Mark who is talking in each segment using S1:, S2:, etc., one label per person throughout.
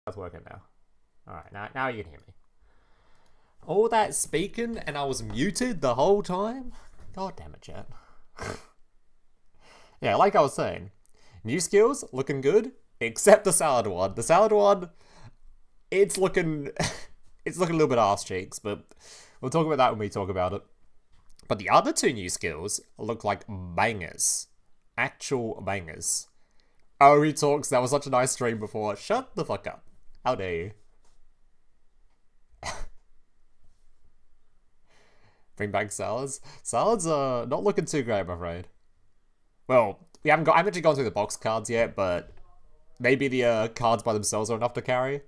S1: That's working now. Alright, now you can hear me. All that speaking and I was muted the whole time? God damn it, chat. Yeah, like I was saying, new skills looking good, except the salad one. The salad one, it's looking it's looking a little bit arse cheeks, but we'll talk about that when we talk about it. But the other two new skills look like bangers. Actual bangers. Oh, he talks, that was such a nice stream before. Shut the fuck up. How dare you? Bring back salads. Salads are not looking too great, I'm afraid. Well, I haven't actually gone through the box cards yet, but maybe the cards by themselves are enough to carry.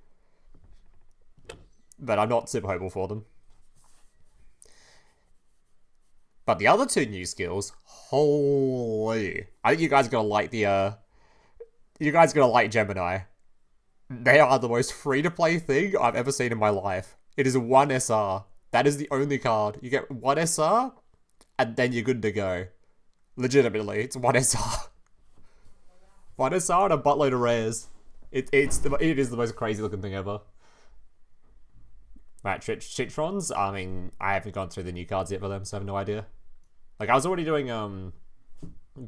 S1: But I'm not super hopeful for them. But the other two new skills, holy! I think you guys are gonna like you guys are gonna like Gemini. They are the most free-to-play thing I've ever seen in my life. It is 1 SR. That is the only card. You get 1 SR, and then you're good to go. Legitimately, it's 1 SR. 1 SR and a buttload of rares. It is the most crazy looking thing ever. Right, CRYSTRONs, I mean, I haven't gone through the new cards yet for them, so I have no idea. Like, I was already doing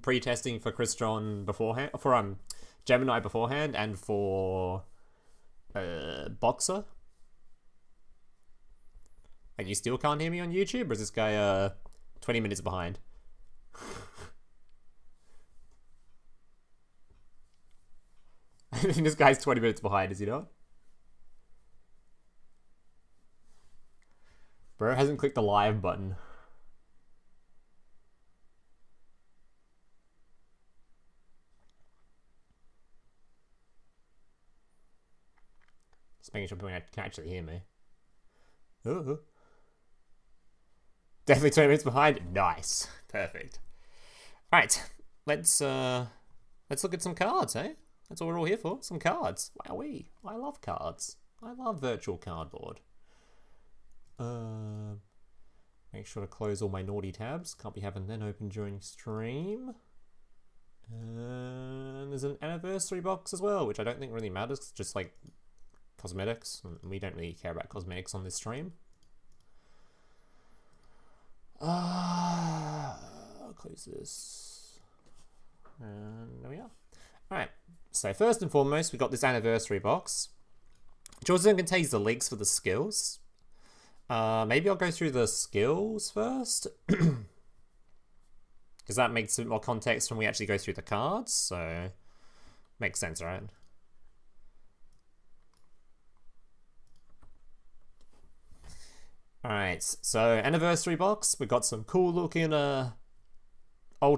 S1: pre-testing for CRYSTRON beforehand, for Gemini beforehand, and for Boxer. And you still can't hear me on YouTube, or is this guy 20 minutes behind? I think this guy's 20 minutes behind, is he not? Bro hasn't clicked the live button. Just making sure people can actually hear me. Ooh. Definitely 20 minutes behind. Nice. Perfect. Alright. Let's look at some cards, eh? That's what we're all here for. Some cards. Wowee. I love cards. I love virtual cardboard. Make sure to close all my naughty tabs. Can't be having them open during stream. And there's an anniversary box as well, which I don't think really matters. It's just like cosmetics. We don't really care about cosmetics on this stream. I'll close this. And there we are. Alright. So first and foremost, we got this anniversary box. Jordan contains the links for the skills. Maybe I'll go through the skills first. Because that makes a bit more context when we actually go through the cards. So, makes sense, right? Alright, so anniversary box. We've got some cool looking alt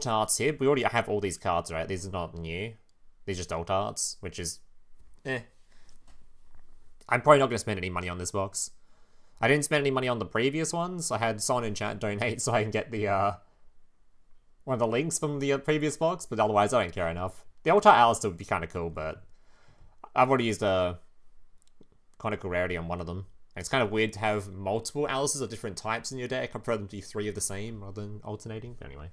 S1: arts here. We already have all these cards, right? These are not new. These are just alt arts, which is I'm probably not going to spend any money on this box. I didn't spend any money on the previous ones. I had someone in chat donate so I can get the one of the links from the previous box, but otherwise I don't care enough. The alt art Alistair would be kind of cool, but I've already used a conical rarity on one of them. And it's kind of weird to have multiple Alistairs of different types in your deck. I prefer them to be 3 of the same rather than alternating. But anyway.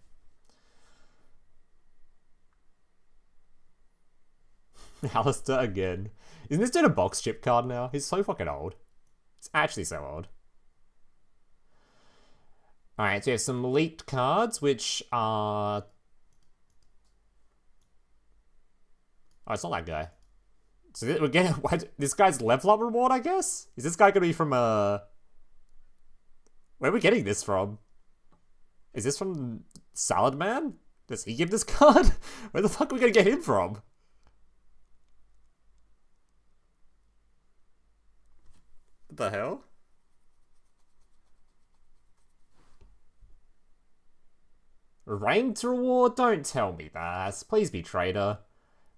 S1: Alistair again. Isn't this dude a box chip card now? He's so fucking old. It's actually so old. Alright, so we have some leaked cards, which are... Oh, it's not that guy. So we're getting... This guy's level up reward, I guess? Is this guy going to be from Where are we getting this from? Is this from Salad Man? Does he give this card? Where the fuck are we going to get him from? What the hell? Ranked reward? Don't tell me that. Please be trader.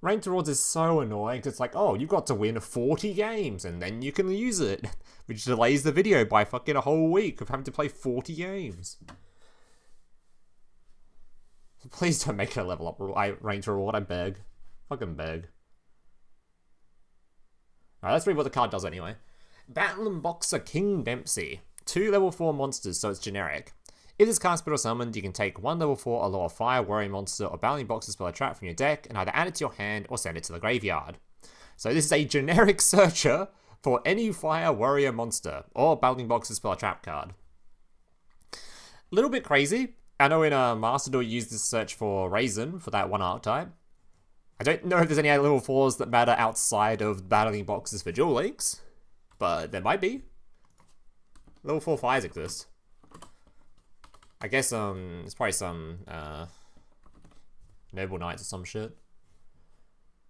S1: Ranked rewards is so annoying because it's like, oh, you got to win 40 games and then you can use it. Which delays the video by fucking a whole week of having to play 40 games. So please don't make it a level up ranked reward, I beg. Fucking beg. Alright, let's read what the card does anyway. Battlin Boxer King Dempsey. 2 level 4 monsters, so it's generic. If this card spell or summoned, you can take 1 level 4 or lower fire warrior monster or Battlin Boxer spell or trap from your deck and either add it to your hand or send it to the graveyard. So this is a generic searcher for any fire warrior monster, or Battlin Boxer spell trap card. A little bit crazy. I know in Master Duel you use this search for Raisin for that one archetype. I don't know if there's any other level 4s that matter outside of Battlin Boxers for Duel Links, but there might be. Level 4 fires exist. I guess there's probably some Noble Knights or some shit.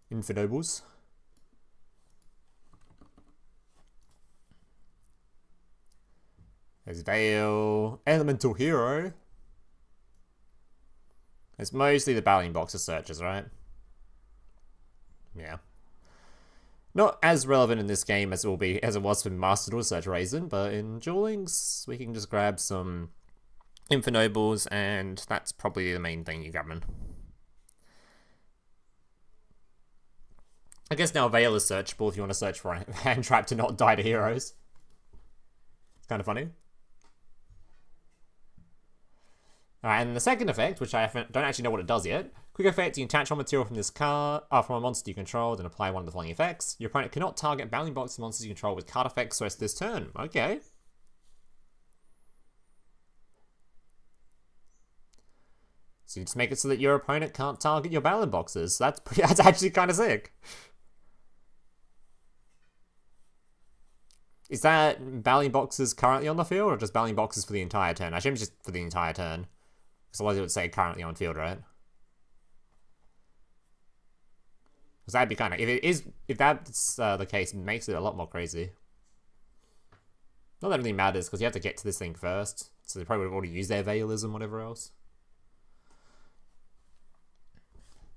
S1: Infinobles. There's Veil, Elemental Hero. It's mostly the Battlin Boxer searches, right? Yeah. Not as relevant in this game as it was for Master Duel Search Raisin, but in Duel Links we can just grab some Infinobles, and that's probably the main thing you're grabbing. I guess now Veil is searchable if you want to search for a hand trap to not die to heroes. It's kind of funny. Alright, and the second effect, which I don't actually know what it does yet. Quick effect, you can attach one material from this card, from a monster you control, then apply one of the following effects. Your opponent cannot target Battlin Boxer monsters you control with card effects the rest of this turn. Okay. So you just make it so that your opponent can't target your Battlin Boxers. That's actually kind of sick. Is that Battlin Boxers currently on the field, or just Battlin Boxers for the entire turn? I assume it's just for the entire turn. Because otherwise it would say currently on field, right? Because that'd be kind of... If that's the case, it makes it a lot more crazy. Not that it really matters, because you have to get to this thing first. So they probably would have already used their Veils and whatever else.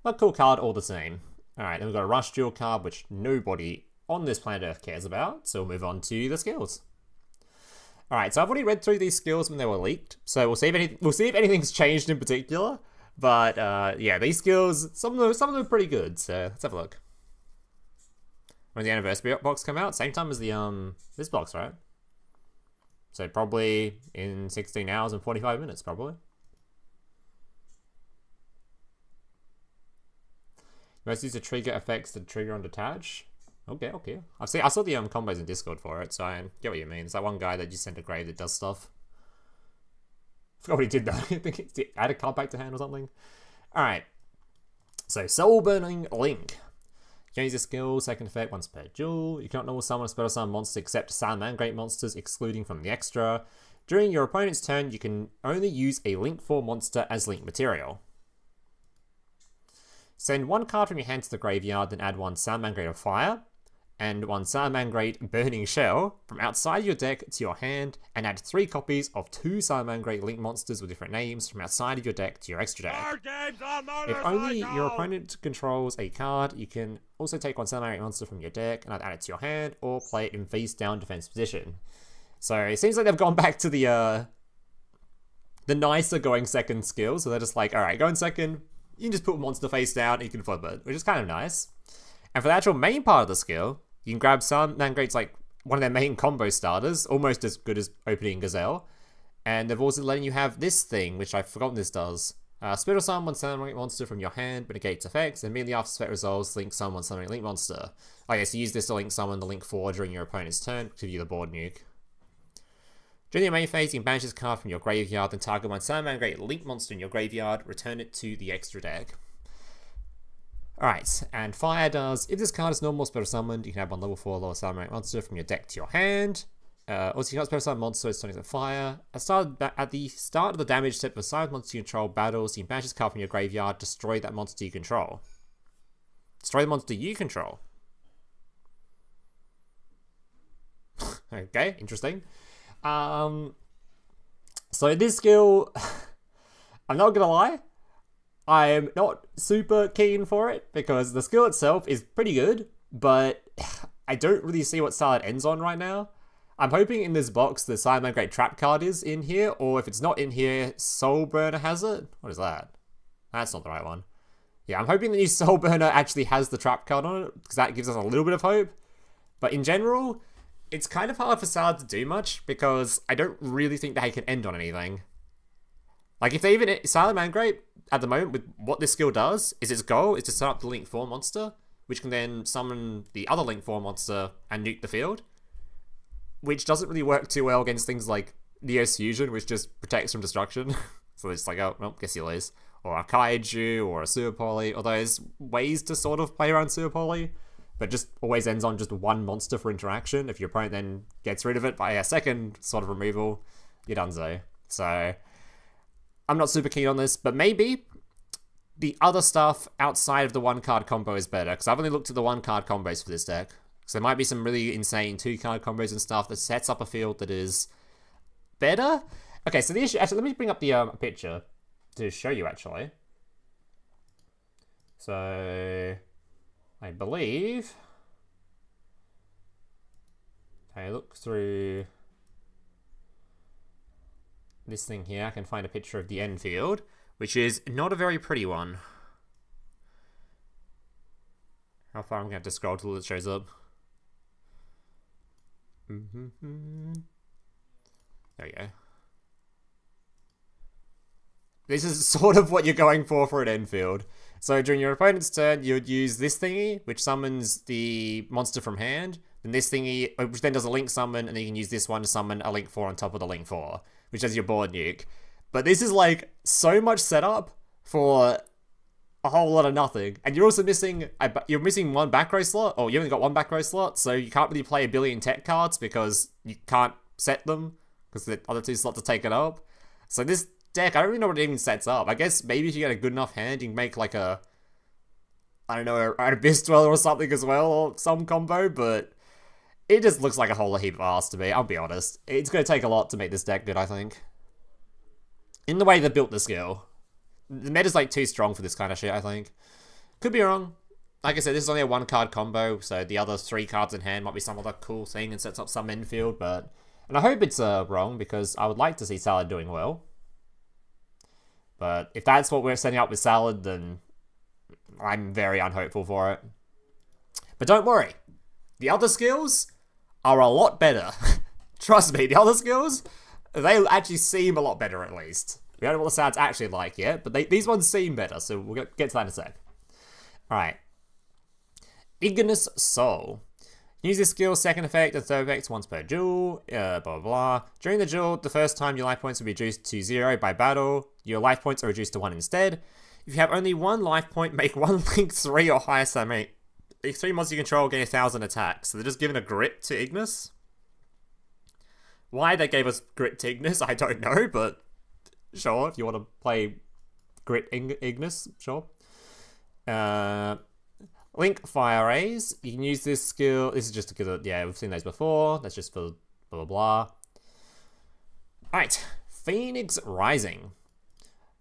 S1: But cool card all the same. Alright, then we've got a Rush Duel card, which nobody on this planet Earth cares about. So we'll move on to the skills. Alright, so I've already read through these skills when they were leaked. So we'll see if anything's changed in particular. But yeah, these skills, some of them are pretty good. So let's have a look. When the anniversary box come out, same time as the this box, right? So probably in 16 hours and 45 minutes, probably. Most use the trigger effects to trigger and detach. Okay. I saw the combos in Discord for it, so I get what you mean. It's that one guy that you sent a grave that does stuff. I forgot what he did though. I think he add a card back to hand or something. Alright. So Soul Burning Link. You can use the skill, second effect once per duel. You cannot normal summon a special summon monster except Salamangreat monsters, excluding from the extra. During your opponent's turn, you can only use a Link 4 monster as Link material. Send one card from your hand to the graveyard, then add one Salamangreat of Fire and one Salamangreat Burning Shell from outside your deck to your hand, and add 3 copies of 2 Salamangreat Link monsters with different names from outside of your deck to your extra deck. If only your opponent controls a card, you can also take one Salamangreat monster from your deck and add it to your hand, or play it in face down defense position. So it seems like they've gone back to the nicer going second skill, so they're just like, alright, go in second, you can just put monster face down and you can flip it, which is kind of nice. And for the actual main part of the skill, you can grab Salamangreat's like one of their main combo starters, almost as good as opening Gazelle. And they've also letting you have this thing, which I've forgotten this does. Special summon one Salamangreat monster from your hand, but negates effects, and immediately after effect resolves, link summon one Salamangreat Link monster. Oh yeah, so use this to link summon the Link 4 during your opponent's turn, to give you the board nuke. During your main phase, you can banish this card from your graveyard, then target one Salamangreat Link monster in your graveyard, return it to the extra deck. Alright, and Fire does, if this card is normal special summoned, you can add one level 4 lower Salamangreat monster from your deck to your hand. Also, you can't special summon monster, it's turning to Fire. At the start of the damage step for side monster you control battles, you can banish this card from your graveyard, destroy that monster you control. Destroy the monster you control. Okay, interesting. So this skill, I'm not gonna lie, I'm not super keen for it, because the skill itself is pretty good, but I don't really see what style it ends on right now. I'm hoping in this box the Salamangreat trap card is in here, or if it's not in here, Soul Burner has it? What is that? That's not the right one. Yeah, I'm hoping the new Soul Burner actually has the trap card on it, because that gives us a little bit of hope. But in general, it's kind of hard for Salad to do much, because I don't really think they can end on anything. Like, if they even... Salamangreat, at the moment, with what this skill does, is its goal is to set up the Link 4 monster. which can then summon the other Link 4 monster and nuke the field, which doesn't really work too well against things like Neo's Fusion, which just protects from destruction. So it's like, oh, well, guess you lose. Or a Kaiju, or a Super Poly, or there's ways to sort of play around Super Poly, but just always ends on just one monster for interaction. If your opponent then gets rid of it by a second sort of removal, you're donezo. So I'm not super keen on this, but maybe the other stuff outside of the one-card combo is better, because I've only looked at the one-card combos for this deck. So there might be some really insane two-card combos and stuff that sets up a field that is better. Okay, so the issue... Actually, let me bring up the picture to show you, actually. So I believe... Okay, look through this thing here. I can find a picture of the end field, which is not a very pretty one. How far I'm going to have to scroll till it shows up. There we go. This is sort of what you're going for an end field. So during your opponent's turn, you would use this thingy, which summons the monster from hand. Then this thingy, which then does a Link summon, and then you can use this one to summon a Link 4 on top of the Link 4, which has your board nuke. But this is like so much setup for a whole lot of nothing. And you're also missing, one back row slot, or you only got one back row slot, so you can't really play a billion tech cards because you can't set them, because the other two slots are taken up. So this deck, I don't really know what it even sets up. I guess maybe if you get a good enough hand, you can make like a, I don't know, an Abyss Dweller or something as well, or some combo, but it just looks like a whole heap of ass to me, I'll be honest. It's going to take a lot to make this deck good, I think. In the way they built the skill. The meta's like too strong for this kind of shit, I think. Could be wrong. Like I said, this is only a one card combo, so the other 3 cards in hand might be some other cool thing and sets up some infield, but... And I hope it's wrong, because I would like to see Salad doing well. But if that's what we're setting up with Salad, then I'm very unhopeful for it. But don't worry. The other skills are a lot better. Trust me, the other skills, they actually seem a lot better at least. We don't know what the sound's actually like yet, but these ones seem better, so we'll get to that in a sec. Alright. Ignis Soul. Use this skill, second effect, and third effect once per duel, blah blah blah. During the duel, the first time your life points will be reduced to 0 by battle. Your life points are reduced to 1 instead. If you have only 1 life point, make 1 Link 3 or higher summon. If 3 monsters you control gain 1,000 attacks. So they're just giving a grit to Ignis. Why they gave us grit to Ignis, I don't know, but sure, if you want to play grit Ignis, sure. Link Fire Rays. You can use this skill. This is just because, yeah, we've seen those before. That's just for blah blah blah. Alright, Phoenix Rising.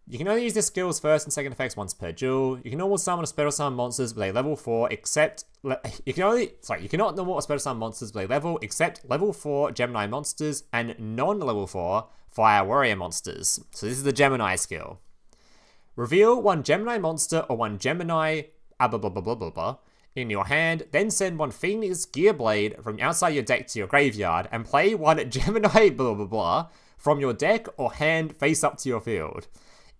S1: You can only use this skill's first and second effects once per duel. You can normal summon or special summon monsters with a level 4 except... You cannot normal or special summon monsters with a level except level 4 Gemini monsters and non-level 4 Fire Warrior monsters. So this is the Gemini skill. Reveal 1 Gemini monster or 1 Gemini blah blah blah blah blah blah in your hand, then send 1 Phoenix Gearblade from outside your deck to your graveyard and play 1 Gemini blah blah blah from your deck or hand face up to your field.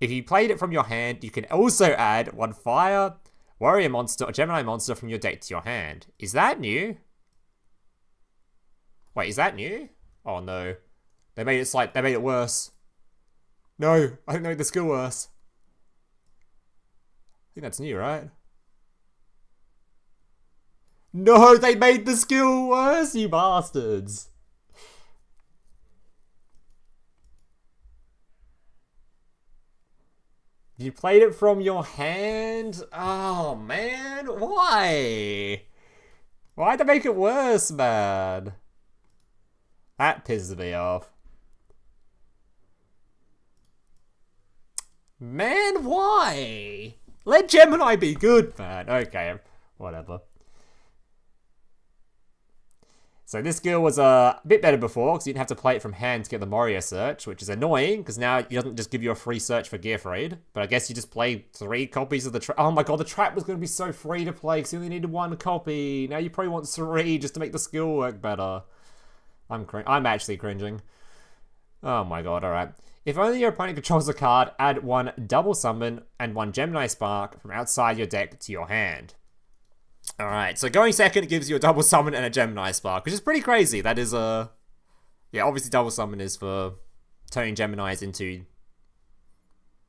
S1: If you played it from your hand, you can also add 1 Fire Warrior monster or Gemini monster from your deck to your hand. Is that new? Wait, is that new? Oh no. They made it worse. No, I think they made the skill worse. I think that's new, right? No, they made the skill worse, you bastards. You played it from your hand? Oh, man. Why? Why'd they make it worse, man? That pisses me off. Man, why? Let Gemini be good, man. Okay, whatever. So this skill was a bit better before, because you didn't have to play it from hand to get the Moria search, which is annoying, because now it doesn't just give you a free search for Gearfried, but I guess you just play 3 copies of the trap. Oh my god, the trap was going to be so free to play, because you only needed 1 copy. Now you probably want 3 just to make the skill work better. I'm actually cringing. Oh my god, alright. If only your opponent controls a card, add 1 Double Summon and 1 Gemini Spark from outside your deck to your hand. Alright, so going second gives you a double summon and a Gemini Spark, which is pretty crazy. That is yeah, obviously double summon is for turning Geminis into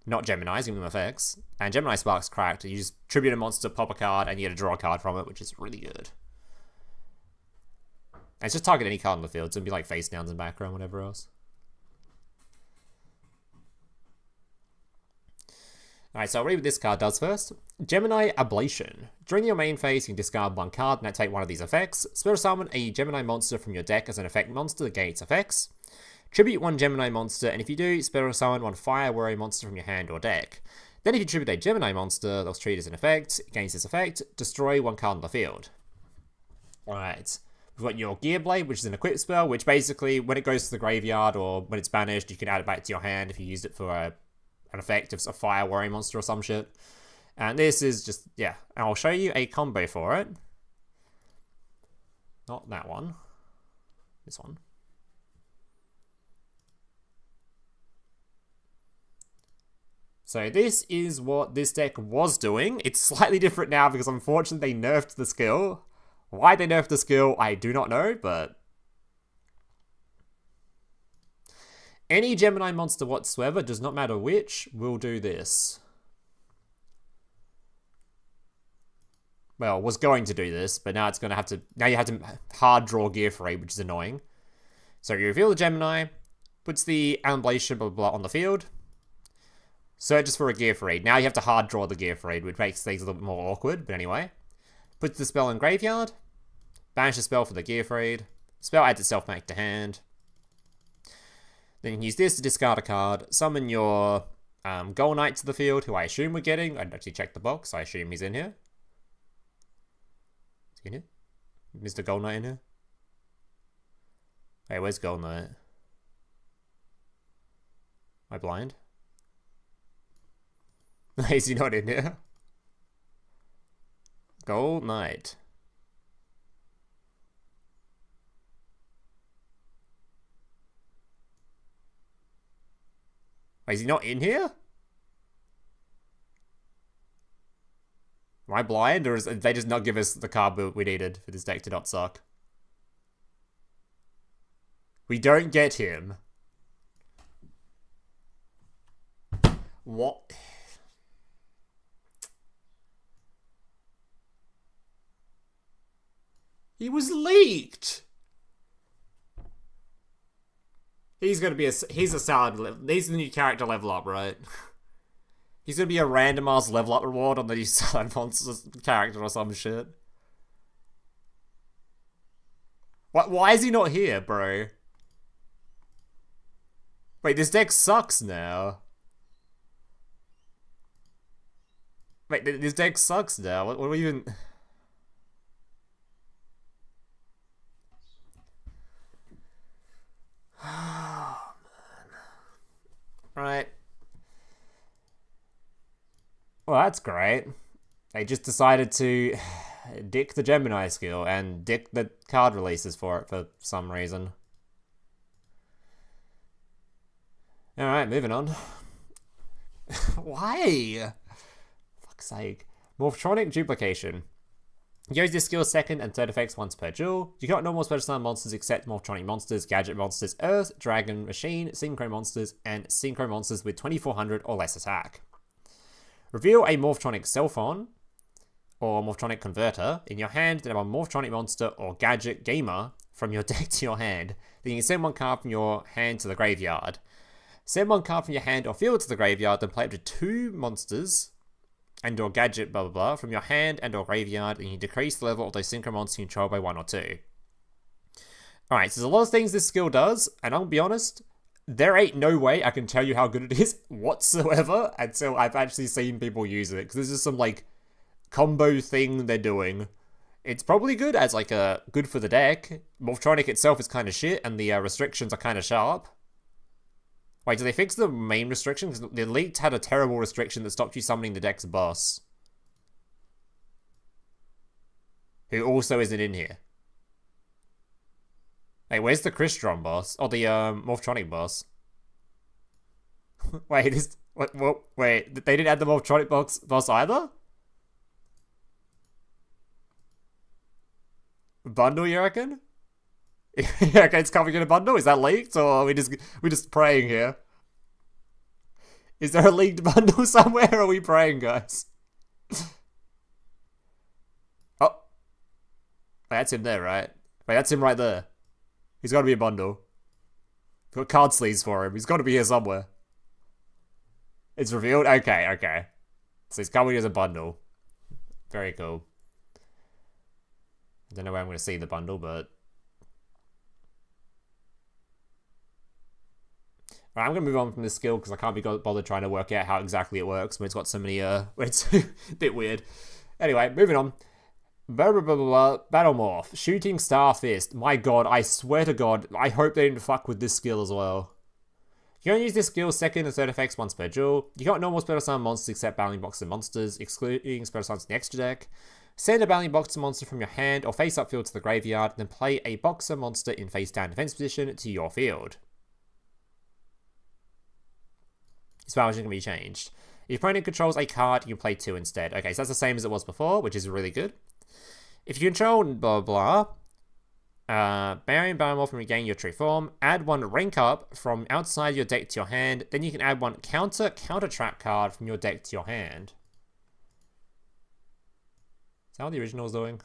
S1: not Geminis, giving them effects. And Gemini Spark's cracked. You just tribute a monster, pop a card, and you get to draw a card from it, which is really good. And it's just target any card in the field, so it'd be like face downs and background, whatever else. Alright, so I'll read what this card does first. Gemini Ablation. During your main phase, you can discard one card and activate one of these effects. Spirit Summon a Gemini monster from your deck as an effect monster to gain its effects. Tribute one Gemini monster, and if you do, Spirit Summon one Fire Warrior monster from your hand or deck. Then if you tribute a Gemini monster, they'll treat as an effect. Against this effect, destroy one card on the field. Alright. We've got your Gear Blade, which is an equip spell, which basically, when it goes to the graveyard or when it's banished, you can add it back to your hand if you used it for an effect of a Fire Warrior monster or some shit. And this is just, yeah, and I'll show you a combo for it. Not that one. This one. So this is what this deck was doing. It's slightly different now because unfortunately they nerfed the skill. Why they nerfed the skill, I do not know, but any Gemini monster whatsoever, does not matter which, will do this. Well, was going to do this, but now it's going to have to... Now you have to hard draw Gear Free, which is annoying. So you reveal the Gemini, puts the Ablation blah, blah, blah on the field, searches for a Gear Free. Now you have to hard draw the Gear Free, which makes things a little bit more awkward, but anyway. Puts the spell in graveyard, banish the spell for the Gear Freed, spell adds itself back to hand. Then you can use this to discard a card, summon your Gold Knight to the field, who I assume we're getting. I didn't actually check the box, I assume he's in here. In here? Mr. Gold Knight in here? Hey, where's Gold Knight? Am I blind? Is he not in here? Gold Knight. Wait, is he not in here? Am I blind, or did they just not give us the card we needed for this deck to not suck? We don't get him. What? He was leaked! He's gonna be he's a salad, he's the new character level up, right? He's gonna be a random ass level up reward on the new Salad Monsters character or some shit. Why is he not here, bro? Wait, this deck sucks now. Wait, this deck sucks now. What do we even... Oh, man. Right. Well, that's great. They just decided to dick the Gemini skill and dick the card releases for it for some reason. Alright, moving on. Why? Fuck's sake. Morphtronic Duplication. Use this skill second and third effects once per duel. You cannot normal special summon monsters except Morphtronic monsters, Gadget monsters, Earth, Dragon, Machine, Synchro monsters, and Synchro monsters with 2400 or less attack. Reveal a Morphtronic Selphon or Morphtronic Converter in your hand, then have a Morphtronic monster or Gadget Gamer from your deck to your hand. Then you can send one card from your hand to the graveyard. Send one card from your hand or field to the graveyard, then play up to 2 monsters and or Gadget blah blah blah from your hand and or graveyard, and you decrease the level of those Synchro monsters you control by 1 or 2. Alright, so there's a lot of things this skill does, and I'll be honest, there ain't no way I can tell you how good it is whatsoever until I've actually seen people use it, because this is some, like, combo thing they're doing. It's probably good as, like, good for the deck. Morphtronic itself is kind of shit, and the restrictions are kind of sharp. Wait, did they fix the main restriction? Because the Elite had a terrible restriction that stopped you summoning the deck's boss. Who also isn't in here. Hey, where's the CRYSTRON boss? Oh, the Morphtronic boss. Wait, wait, they didn't add the Morphtronic boss either? Bundle, you reckon? Okay, it's coming in a bundle. Is that leaked, or are we just praying here? Is there a leaked bundle somewhere, or are we praying, guys? Oh. Wait, that's him there, right? Wait, that's him right there. He's got to be a bundle. Got card sleeves for him. He's got to be here somewhere. It's revealed? Okay, okay. So he's coming as a bundle. Very cool. I don't know where I'm going to see the bundle, but... Alright, I'm going to move on from this skill because I can't be bothered trying to work out how exactly it works when it's got so many, it's a bit weird. Anyway, moving on. Blah, blah, blah, blah, Battle Morph. Shooting Star Fist. My god, I swear to god, I hope they didn't fuck with this skill as well. You can only use this skill second and third effects once per duel. You can't normal Special Summon monsters except Battlin Boxer monsters, excluding Special Summons in the extra deck. Send a Battlin Boxer monster from your hand or face up field to the graveyard, then play a Boxer monster in face down defense position to your field. This power is going to be changed. If your opponent controls a card, you can play 2 instead. Okay, so that's the same as it was before, which is really good. If you control blah blah, Baryon Battle Morph and regain your true form, add 1 rank up from outside your deck to your hand, then you can add 1 counter trap card from your deck to your hand. Is that what the original was doing?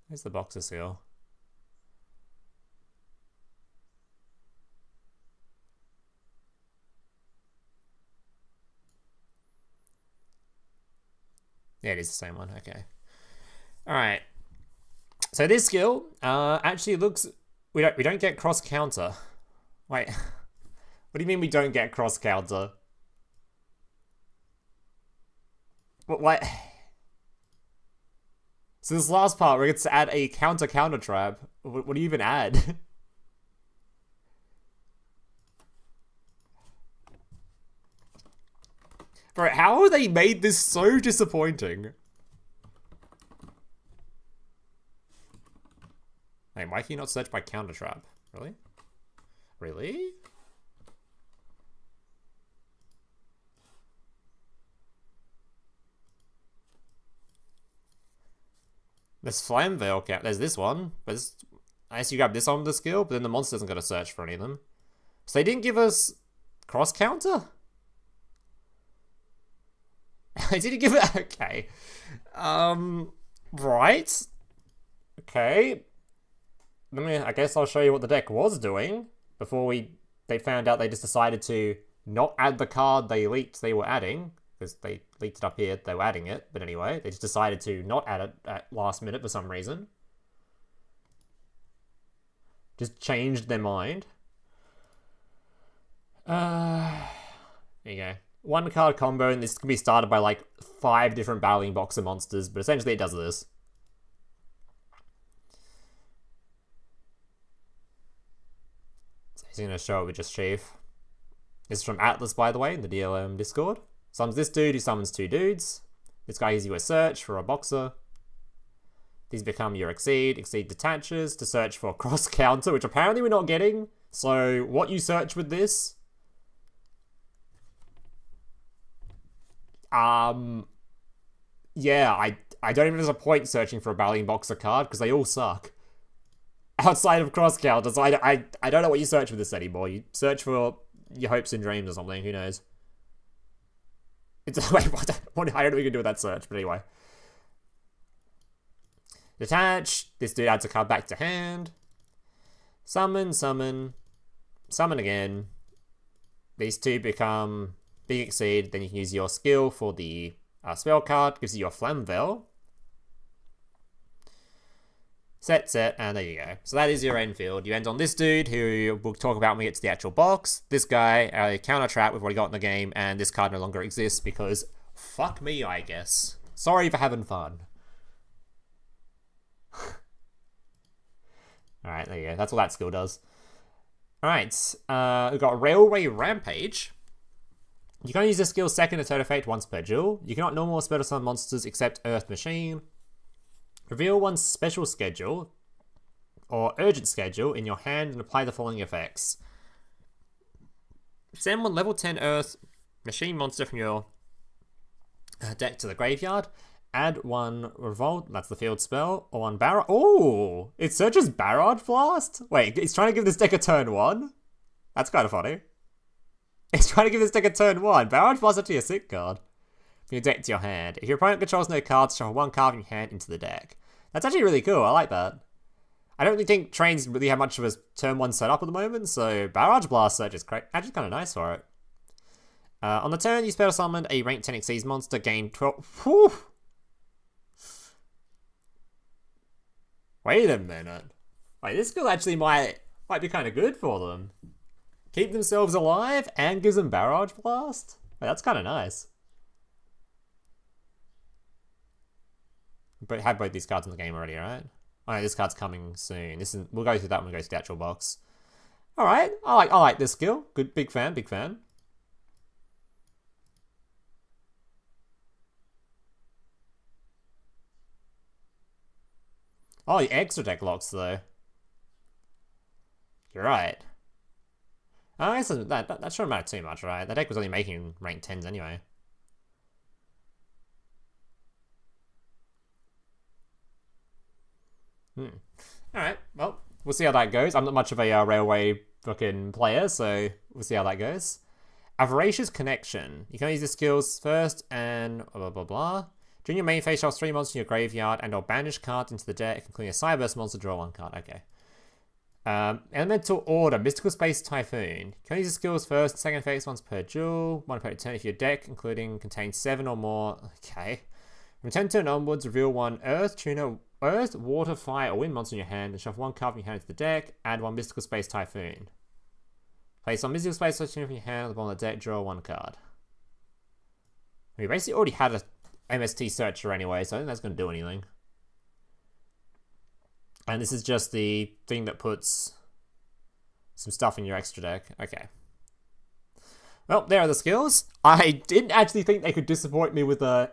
S1: Where's the Boxer seal? Yeah, it is the same one. Okay. Alright. So this skill actually looks... We don't get cross counter. Wait. What do you mean we don't get cross counter? What? So this last part where it gets to add a counter trap. What do you even add? Bro, how have they made this so disappointing? Hey, why can you not search by counter trap? Really? Really? There's Flame Veil count. There's this one. But this, I guess you grab this on the skill, but then the monster isn't going to search for any of them. So they didn't give us cross counter? I didn't give it... Okay. Right. Okay. I guess I'll show you what the deck was doing before they found out they just decided to not add the card they leaked they were adding. Because they leaked it up here, they were adding it. But anyway, they just decided to not add it at last minute for some reason. Just changed their mind. There you go. 1 card combo, and this can be started by like 5 different Battlin Boxer monsters, but essentially it does this. So he's going to show it with just Chief. This is from Atlas, by the way, in the DLM Discord. Summons this dude who summons 2 dudes. This guy gives you a search for a Boxer. These become your Exceed. Exceed detaches to search for cross counter, which apparently we're not getting. So what you search with this... Yeah, I don't even there's a point searching for a Battlin Boxer card, because they all suck. Outside of cross counter, so I don't know what you search for this anymore. You search for your hopes and dreams or something, who knows. It's... Wait, what? I don't know what you can do with that search, but anyway. Detach. This dude adds a card back to hand. Summon, summon. Summon again. These 2 become... Big Exceed, then you can use your skill for the spell card, gives you your Flame Veil. Set, and there you go. So that is your end field. You end on this dude, who we'll talk about when we get to the actual box. This guy, a counter trap we've already got in the game, and this card no longer exists because fuck me, I guess. Sorry for having fun. Alright, there you go. That's what that skill does. Alright, we've got Railway Rampage. You can only use this skill second and third effect once per duel. You cannot normal Special Summon monsters except Earth Machine. Reveal 1 special schedule or urgent schedule in your hand and apply the following effects. Send 1 level 10 Earth Machine monster from your deck to the graveyard. Add 1 Revolt, that's the field spell, or 1 Barrage. Oh, it searches Barrage Blast? Wait, it's trying to give this deck a turn 1? That's kind of funny. It's trying to give this deck a turn 1. Barrage Blast is actually a sick card. From your deck to your hand. If your opponent controls no cards, shuffle 1 card from your hand into the deck. That's actually really cool, I like that. I don't really think trains really have much of a turn 1 setup at the moment, so Barrage Blast Search is actually kind of nice for it. On the turn, you spell summon a rank 10 Xyz monster, gain 12... Whew! Wait a minute. Wait, this skill actually might be kind of good for them. Keep themselves alive and gives them Barrage Blast? Wait, that's kind of nice. But have both these cards in the game already, right? Oh no, this card's coming soon. We'll go through that when we go to the actual box. Alright, I like this skill. Good, big fan, big fan. Oh, the extra deck locks though. You're right. I guess that shouldn't matter too much, right? That deck was only making rank 10s anyway. Alright, well, we'll see how that goes. I'm not much of a railway fucking player, so we'll see how that goes. A Voracious Connection. You can use the skills first and blah blah blah. During your main phase, shuffle 3 monsters in your graveyard and or banish cards into the deck, including a Cyberburst monster, draw 1 card. Okay. Elemental Order, Mystical Space Typhoon. You can use the skills first and second phase once per duel. 1 per turn if your deck, including contains 7 or more. Okay. From 10 turn onwards, reveal 1 Earth, Tuner, Earth, Water, Fire, or Wind monster in your hand and shuffle 1 card from your hand into the deck. Add 1 Mystical Space Typhoon. Place 1 Mystical Space Typhoon from your hand on the deck, draw 1 card. We basically already had a MST searcher anyway, so I think that's going to do anything. And this is just the thing that puts some stuff in your extra deck. Okay. Well, there are the skills. I didn't actually think they could disappoint me with a...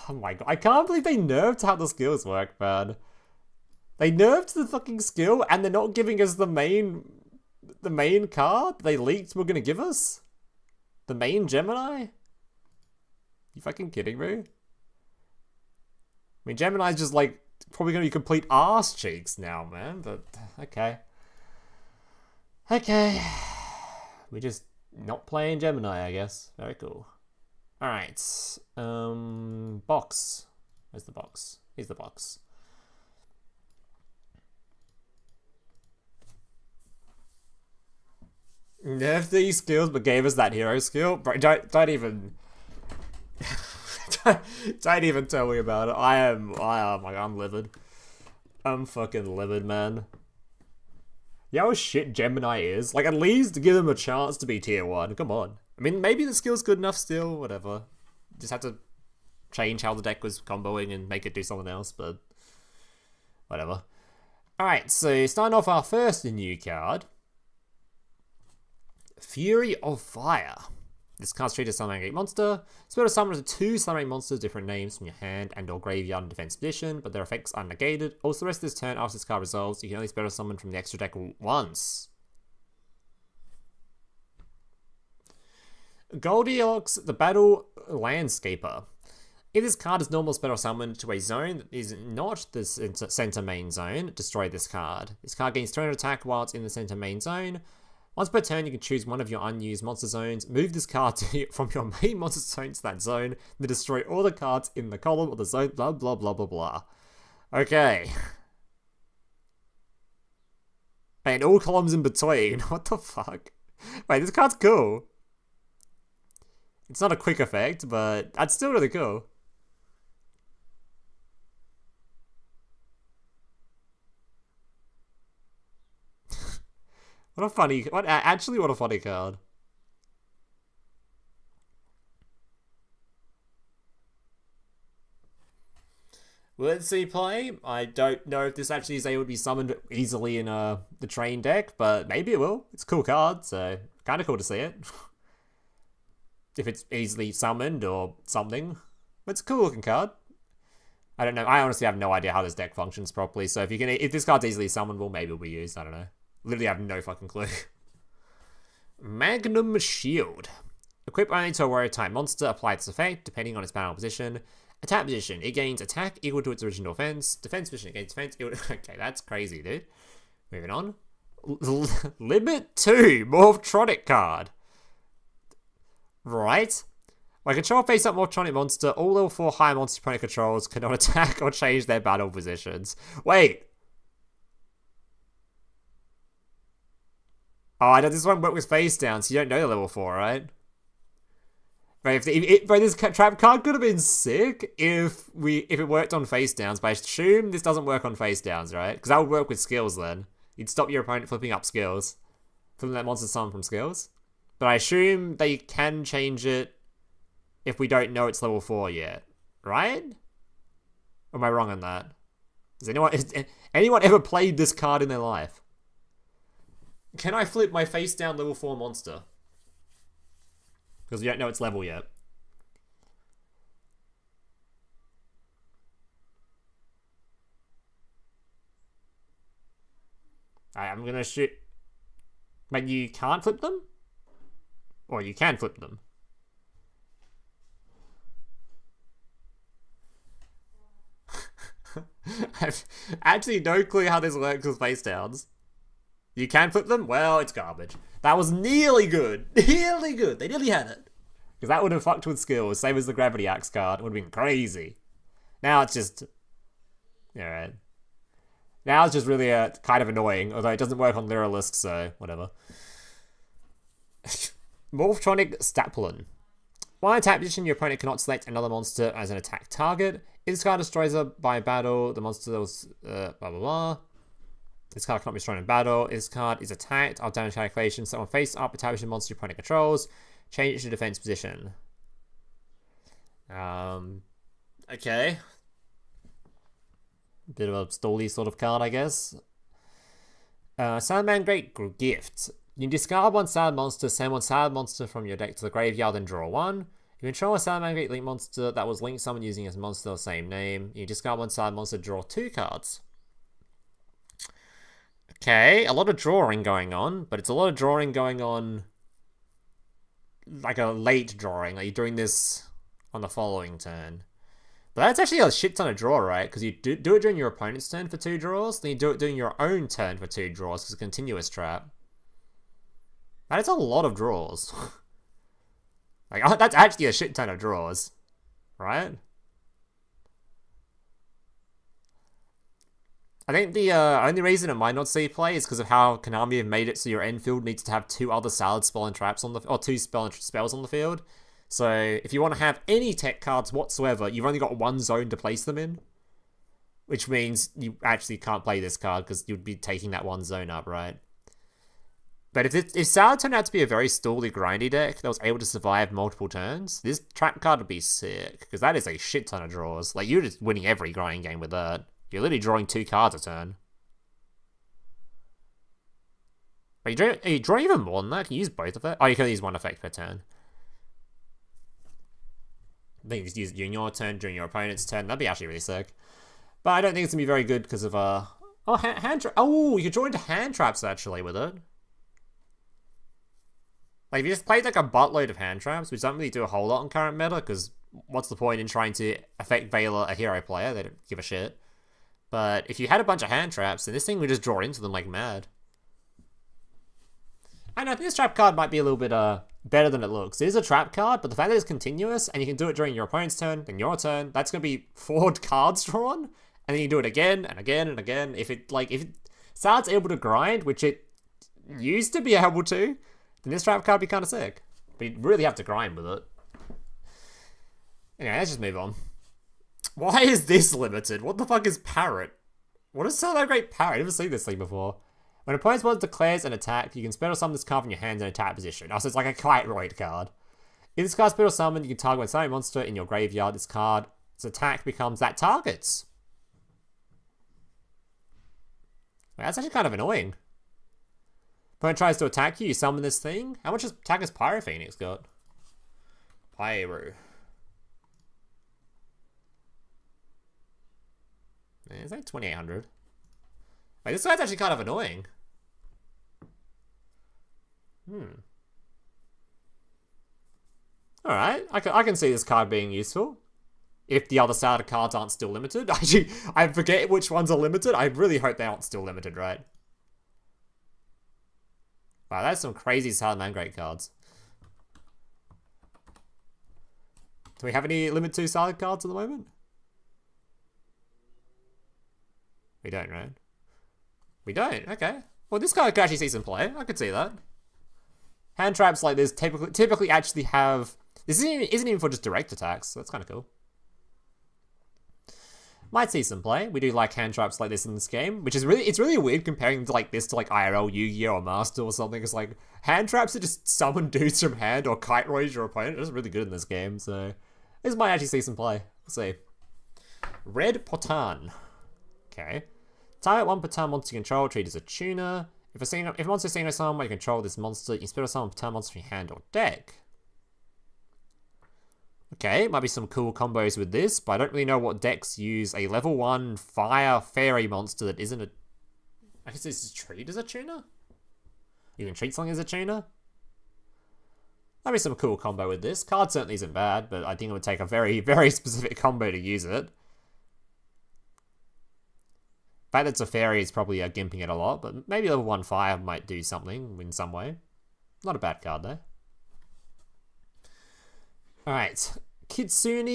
S1: Oh my god, I can't believe they nerfed how the skills work, man. They nerfed the fucking skill and they're not giving us the main card they leaked were going to give us? The main Gemini? You fucking kidding me? I mean, Gemini's just like probably going to be complete arse cheeks now, man, but okay. Okay. We're just not playing Gemini, I guess. Very cool. Alright. Box. Where's the box? Here's the box. Nerfed these skills but gave us that hero skill? Bro, don't even... don't even tell me about it. I'm livid. I'm fucking livid, man. You know how shit Gemini is? Like, at least give them a chance to be tier 1. Come on. I mean, maybe the skill's good enough still, whatever. Just had to change how the deck was comboing and make it do something else, but whatever. Alright, so starting off our first new card. Fury of Fire. This card's treated as a Salamangreat monster. Spell to summon to 2 Salamangreat monsters, different names from your hand and or graveyard in defense position, but their effects are negated. Also, the rest of this turn, after this card resolves, you can only spell to summon from the extra deck once. Goldilocks, the Battle Landscaper. If this card is normal spell or summoned to a zone that is not the center main zone, destroy this card. This card gains 200 attack while it's in the center main zone. Once per turn, you can choose one of your unused monster zones, move this card from your main monster zone to that zone, then destroy all the cards in the column or the zone, blah blah blah blah blah. Okay. And all columns in between. What the fuck? Wait, this card's cool. It's not a quick effect, but that's still really cool. What a funny card. Will it see play? I don't know if this actually is able to be summoned easily in the train deck, but maybe it will. It's a cool card, so kind of cool to see it. If it's easily summoned or something. It's a cool looking card. I don't know. I honestly have no idea how this deck functions properly, so if this card's easily summonable, maybe it'll be used. I don't know. Literally have no fucking clue. Magnum Shield. Equip only to a warrior type monster. Apply its effect depending on its battle position. Attack position. It gains attack equal to its original defense. Defense position. It gains defense equal to... Okay, that's crazy, dude. Moving on. Limit 2. Morphtronic card. Right. When control face up Morphtronic monster, all level 4 high monster opponent controls cannot attack or change their battle positions. Wait. Oh, I know this one work with face down, so you don't know the level 4, right? But this trap card could have been sick if it worked on face downs, but I assume this doesn't work on face downs, right? Because that would work with skills then. You'd stop your opponent flipping up skills. Flipping that monster summon from skills. But I assume they can change it if we don't know it's level 4 yet, right? Or am I wrong on that? Has anyone ever played this card in their life? Can I flip my face down level 4 monster? Because we don't know its level yet. Alright, I'm gonna shoot. But you can't flip them? Or you can flip them? I have actually no clue how this works with face downs. You can flip them? Well, it's garbage. That was nearly good. Nearly good. They nearly had it. Because that would have fucked with skills, same as the Gravity Axe card. It would have been crazy. Now it's just... Alright. Now it's just really kind of annoying, although it doesn't work on Lyrilisk, so whatever. Morphtronic Staplin. While attack position, your opponent cannot select another monster as an attack target. If this card destroys her by battle, the monster was... blah blah blah. This card cannot be destroyed in battle. This card is attacked. I'll damage calculation. So on face up, attack position monster your opponent controls. Change it to defense position. Okay. Bit of a stally sort of card, I guess. Salamangreat Gift. You can discard one Salad monster, send one Salad monster from your deck to the graveyard, and draw one. You control a Salamangreat link monster that was linked someone using as a monster of the same name. You discard one Salad monster, draw 2 cards. Okay, a lot of drawing going on, but it's a lot of drawing going on like a late drawing. Like you're doing this on the following turn. But that's actually a shit ton of draw, right? Because you do it during your opponent's turn for 2 draws, then you do it during your own turn for 2 draws because it's a continuous trap. That is a lot of draws. Like, that's actually a shit ton of draws, right? I think the only reason it might not see play is because of how Konami have made it so your end field needs to have 2 other Salad spell and traps on the... Or 2 spells on the field. So, if you want to have any tech cards whatsoever, you've only got 1 zone to place them in. Which means you actually can't play this card because you'd be taking that 1 zone up, right? But if Salad turned out to be a very stally, grindy deck that was able to survive multiple turns, this trap card would be sick. Because that is a shit ton of draws. Like, you're just winning every grinding game with that. You're literally drawing 2 cards a turn. But you draw even more than that? Can you use both of it? Oh, you can use 1 effect per turn. I think you just use it during your turn, during your opponent's turn. That'd be actually really sick. But I don't think it's going to be very good because of... Oh, you could draw into hand traps, actually, with it. Like, if you just played, like, a buttload of hand traps, which don't really do a whole lot in current meta, because what's the point in trying to affect Veiler, a hero player? They don't give a shit. But if you had a bunch of hand traps, then this thing would just draw into them like mad. I know, I think this trap card might be a little bit better than it looks. It is a trap card, but the fact that it's continuous, and you can do it during your opponent's turn, then your turn, that's going to be 4 cards drawn, and then you do it again, and again, and again. If Salad's able to grind, which it used to be able to, then this trap card would be kind of sick. But you really have to grind with it. Anyway, let's just move on. Why is this limited? What the fuck is Parrot? What is Salamangreat Parrot? I've never seen this thing before. When an opponent's monster declares an attack, you can special summon this card from your hand in attack position. Oh, so it's like a Kite-Roid card. If this card's special summoned, you can target a monster in your graveyard. This card's attack becomes that target's. Well, that's actually kind of annoying. Opponent tries to attack you, you summon this thing. How much attack has Pyro Phoenix got? Pyro. It's like 2800. Wait, this guy's actually kind of annoying. Alright, I can see this card being useful. If the other side of cards aren't still limited. Actually, I forget which ones are limited. I really hope they aren't still limited, right? Wow, that's some crazy Salamangreat cards. Do we have any Limit 2 Salad cards at the moment? We don't, right? We don't, okay. Well, this card could actually see some play. I could see that. Hand traps like this typically actually have... This isn't even for just direct attacks, so that's kind of cool. Might see some play. We do like hand traps like this in this game, which is it's really weird comparing to like this to like IRL, Yu-Gi-Oh! Or Master or something. It's like hand traps are just summon dudes from hand or kite roid your opponent. It's really good in this game, so this might actually see some play. We'll see. Red Potan. Okay. Target 1 Potan monster you control, treat as a tuner. If a monster is seen by someone where you control this monster, you can spell summon Potan monster from your hand or deck. Okay, might be some cool combos with this, but I don't really know what decks use a level 1 fire fairy monster that isn't a... I guess this is treat as a tuner? You can treat something as a tuner? Might be some cool combo with this. Card certainly isn't bad, but I think it would take a very, very specific combo to use it. The fact that it's a fairy is probably gimping it a lot, but maybe level 1 fire might do something in some way. Not a bad card, though. Alright. Kitsune...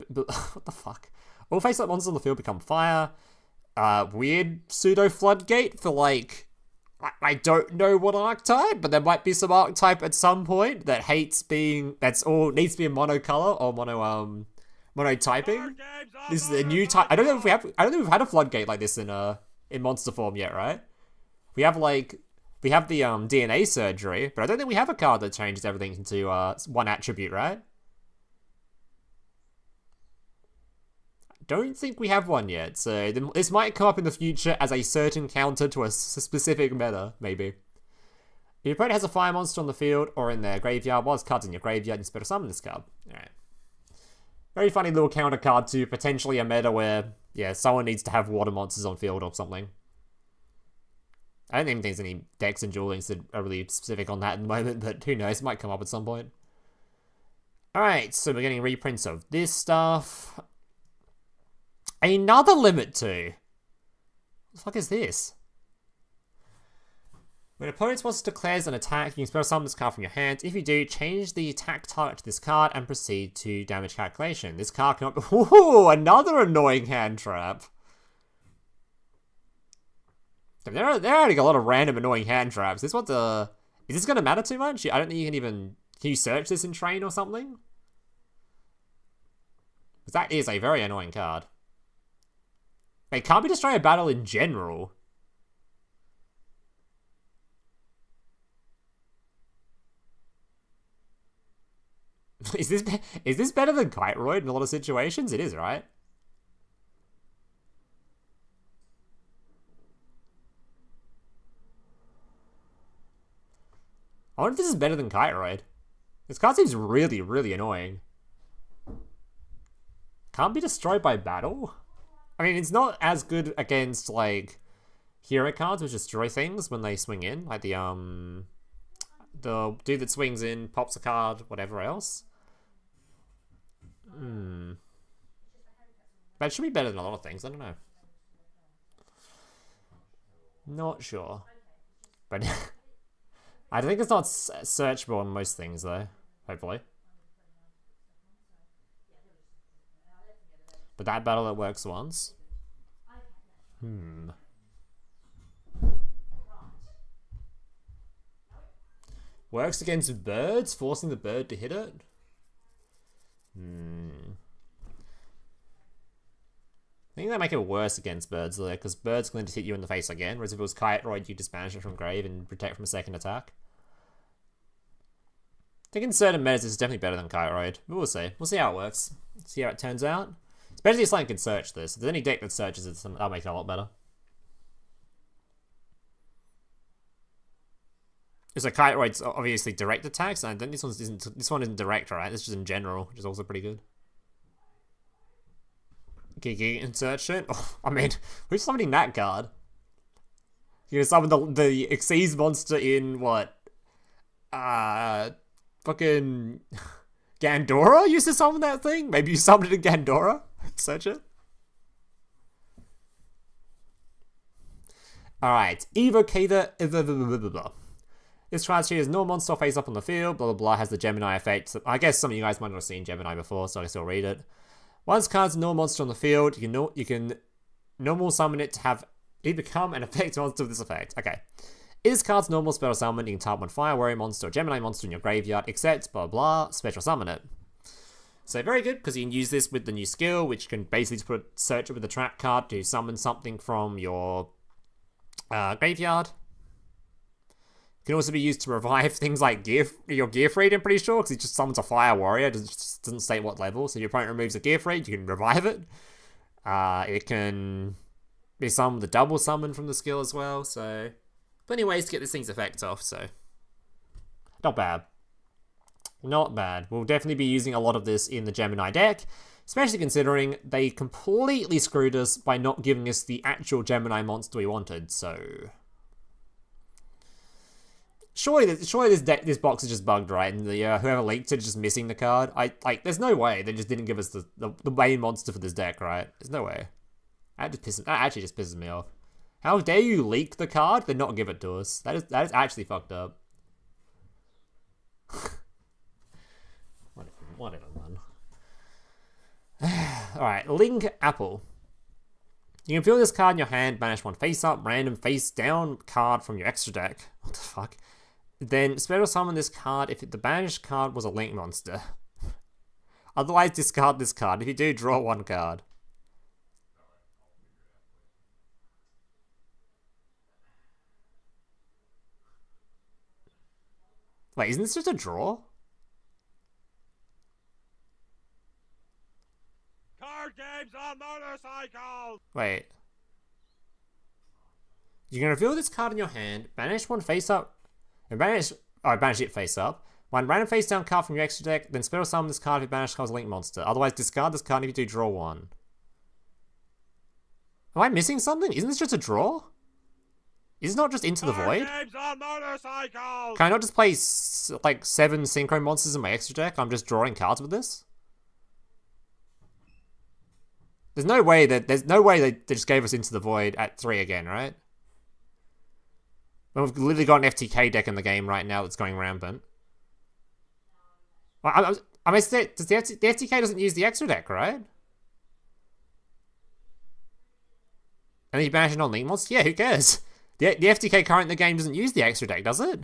S1: what the fuck? All face-up monsters on the field become fire. Weird pseudo-floodgate for, like... I don't know what archetype, but there might be some archetype at some point that hates being... That's all... Needs to be a monocolor or monotyping. This is a new type... I don't know if we've had a floodgate like this in monster form yet, right? We have, like... We have the DNA surgery, but I don't think we have a card that changes everything into one attribute, right? I don't think we have one yet, so this might come up in the future as a certain counter to a specific meta, maybe. If your opponent has a fire monster on the field or in their graveyard, while this card's in your graveyard, you spell summon this card. Alright. Very funny little counter card to potentially a meta where, yeah, someone needs to have water monsters on field or something. I don't even think there's any decks and Duel Links that are really specific on that at the moment, but who knows, it might come up at some point. Alright, so we're getting reprints of this stuff. Another Limit 2! What the fuck is this? When an opponent's monster declares an attack, you can spell summon this card from your hand. If you do, change the attack target to this card and proceed to damage calculation. This card cannot... Ooh, another annoying hand trap! There are like a lot of random annoying hand traps. This one's is this going to matter too much? I don't think you can even... Can you search this in Train or something? Because that is a very annoying card. It can't be destroy a battle in general. Is this better than Kite Roid in a lot of situations? It is, right? I wonder if this is better than Kite Roid. This card seems really, really annoying. Can't be destroyed by battle? I mean, it's not as good against, like, hero cards which destroy things when they swing in. Like the dude that swings in, pops a card, whatever else. But it should be better than a lot of things, I don't know. Not sure. But... I think it's not searchable on most things, though. Hopefully. But that battle, it works once. Works against birds, forcing the bird to hit it? I think they make it worse against birds, though, because birds can just hit you in the face again, whereas if it was Kite Roid, you just banish it from grave and protect from a second attack. I think in certain metas, it's definitely better than Kite Roid, but we'll see. We'll see how it works. See how it turns out. Especially if something can search this. If there's any deck that searches it, that'll make it a lot better. So Kite Roid's obviously direct attacks, and then this one isn't direct, right? This is just in general, which is also pretty good. Gigi insert shit. Oh, I mean, who's summoning that card? You're gonna summon the Xyz monster in what? Fucking Gandora used to summon that thing? Maybe you summoned it in Gandora? Search it. Alright, Evocator. This card sheet is no monster face up on the field, blah blah blah, has the Gemini effect. So I guess some of you guys might not have seen Gemini before, so I guess I'll read it. Once card's no monster on the field, you can normal summon it to have it become an effect monster with this effect. Okay. Is card's normal special summon, you can type one Fire Warrior monster or Gemini monster in your graveyard, except blah blah, special summon it. So very good, because you can use this with the new skill, which can basically search it with the trap card to summon something from your graveyard. It can also be used to revive things like your Gearfried, I'm pretty sure, because it just summons a Fire Warrior, it just doesn't state what level. So your opponent removes a Gearfried, you can revive it. It can be summoned with a double summon from the skill as well, so plenty of ways to get this thing's effect off, so not bad. Not bad. We'll definitely be using a lot of this in the Gemini deck, especially considering they completely screwed us by not giving us the actual Gemini monster we wanted, so surely this box is just bugged, right? And the whoever leaked it is just missing the card. There's no way they just didn't give us the main monster for this deck, right? There's no way. That actually just pisses me off. How dare you leak the card then not give it to us? That is actually fucked up. Whatever, man. Alright, Link Apple. You can fill this card in your hand, banish one face up, random face down card from your extra deck. What the fuck? Then special summon this card if the banished card was a Link monster. Otherwise, discard this card. If you do, draw one card. Wait, isn't this just a draw?
S2: Card games on motorcycles!
S1: Wait. You can reveal this card in your hand, banish one face up, and banish it face up. One random face down card from your extra deck, then special summon this card if you banish card's Link monster. Otherwise, discard this card if you do, draw one. Am I missing something? Isn't this just a draw? Is it not just Into the Void?
S2: Games on motorcycles!
S1: Can I not just play like 7 synchro monsters in my extra deck? I'm just drawing cards with this? There's no way they just gave us Into the Void at 3 again, right? When we've literally got an FTK deck in the game right now that's going rampant. I mean, the FTK doesn't use the extra deck, right? And then you banish it on Link monster? Yeah, who cares? The FTK current in the game doesn't use the extra deck, does it?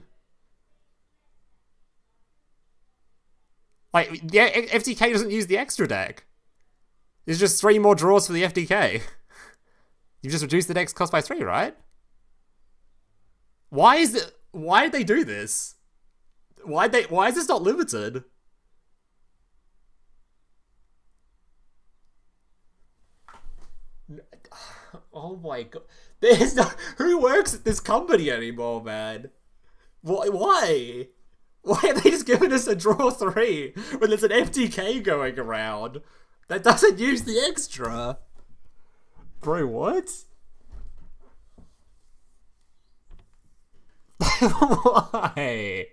S1: Like, the FTK doesn't use the extra deck. There's just 3 more draws for the FTK. You just reduced the deck's cost by 3, right? Why did they do this? Why is this not limited? Oh my god. There's no... Who works at this company anymore, man? Why? Why are they just giving us a draw 3 when there's an FTK going around that doesn't use the extra? Bro, what? Why?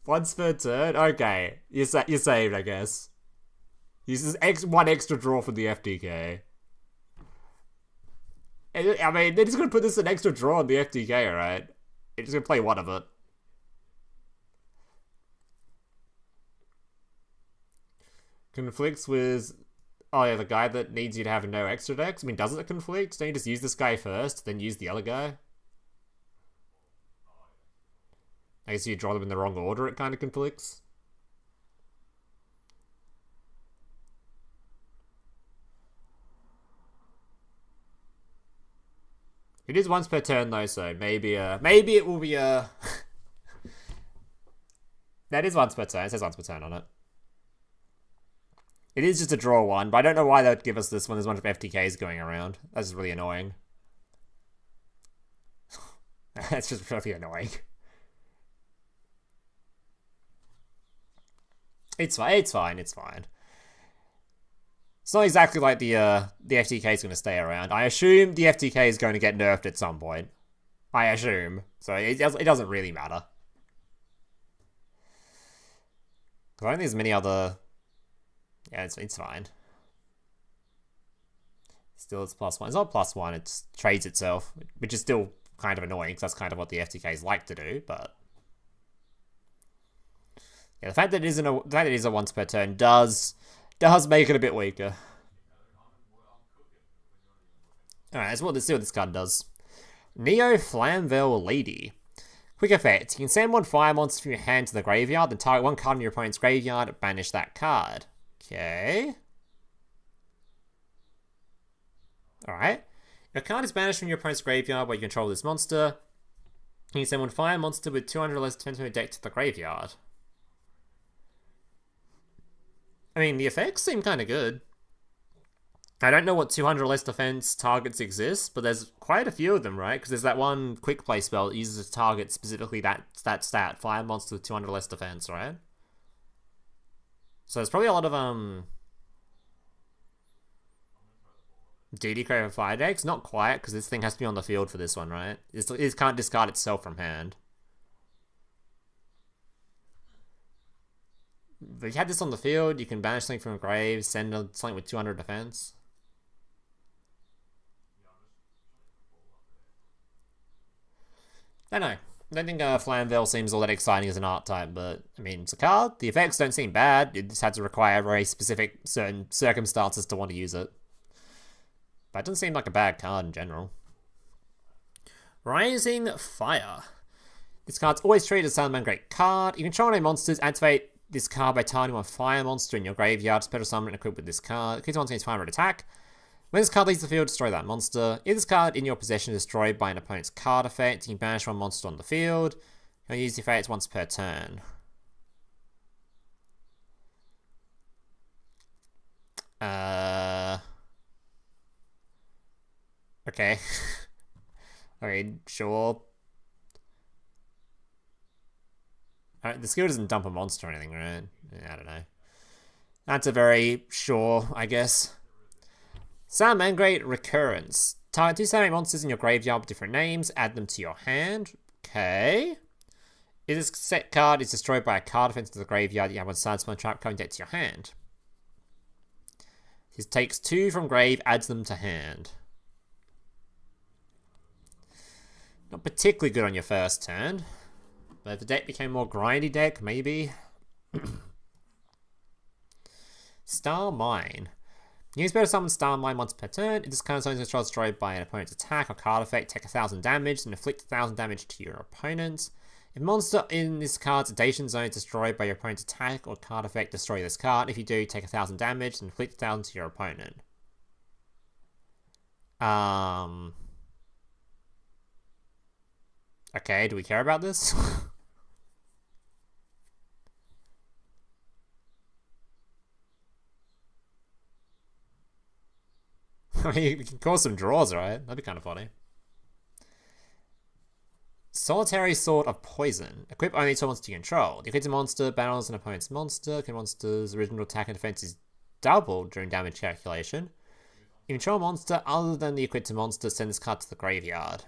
S1: Once per turn? Okay. You're saved, I guess. Uses one extra draw for the FTK. I mean, they're just going to put this an extra draw on the FTK, right? They're just going to play one of it. Conflicts with... Oh yeah, the guy that needs you to have no extra decks? I mean, does it conflict? Don't you just use this guy first, then use the other guy? I guess you draw them in the wrong order, it kind of conflicts. It is once per turn though, so maybe it will be that is once per turn. It says once per turn on it. It is just a draw one, but I don't know why they would give us this when there's a bunch of FTKs going around. That's just really annoying. That's just really annoying. It's fine. It's not exactly like the FTK is going to stay around. I assume the FTK is going to get nerfed at some point. I assume. So it doesn't really matter. Because I don't think there's many other... Yeah, it's fine. Still, it's +1. It's not +1, it trades itself, which is still kind of annoying, because that's kind of what the FTKs like to do, but... Yeah, the fact that it is a once per turn does make it a bit weaker. Alright, let's see what this card does. Neo Flamvell Lady. Quick effect. You can send one fire monster from your hand to the graveyard, then target one card in your opponent's graveyard, banish that card. Okay. Alright. If a card is banished from your opponent's graveyard where you control this monster, you can send one fire monster with 200 or less defense on your deck to the graveyard. I mean, the effects seem kind of good. I don't know what 200 or less defense targets exist, but there's quite a few of them, right? Because there's that one quick play spell that uses to target specifically that stat, fire monster with 200 or less defense, right? So there's probably a lot of DD Craven Fire decks. Not quite, because this thing has to be on the field for this one, right? It can't discard itself from hand. But if you had this on the field, you can banish something from a grave, send something with 200 defense. I don't know. I don't think Flamvell seems all that exciting as an archetype, but, I mean, it's a card. The effects don't seem bad. It just had to require very specific, certain circumstances to want to use it. But it doesn't seem like a bad card in general. Rising Fire. This card's always treated as a Salamangreat card. You control no monsters, activate this card by targeting one fire monster in your graveyard, special summon and equip with this card. Creates monster gains 500 attack. When this card leaves the field, destroy that monster. If this card in your possession is destroyed by an opponent's card effect, you can banish one monster on the field. You can use the effect once per turn. Okay. Okay, sure. The skill doesn't dump a monster or anything, right? I don't know. That's a very sure, I guess. Salamangreat Recurrence. Target 2 Salamangreat monsters in your graveyard with different names. Add them to your hand. Okay. If this set card is destroyed by a card offense to the graveyard, you have one side summon trap coming deck to your hand. This takes 2 from grave, adds them to hand. Not particularly good on your first turn. But if the deck became more grindy deck, maybe. Star Mine. You use better summon Star Mine once per turn. If this kind of summon is destroyed by an opponent's attack or card effect, take 1000 damage and inflict 1000 damage to your opponent. If a monster in this card's adjacent zone is destroyed by your opponent's attack or card effect, destroy this card. If you do, take 1000 damage and inflict 1000 to your opponent. Okay, do we care about this? I mean, you can cause some draws, right? That'd be kind of funny. Solitary Sword of Poison. Equip only to monster you control. The equipped monster battles an opponent's monster. The monster's original attack and defense is doubled during damage calculation. You control a monster other than the equipped monster, send this card to the graveyard.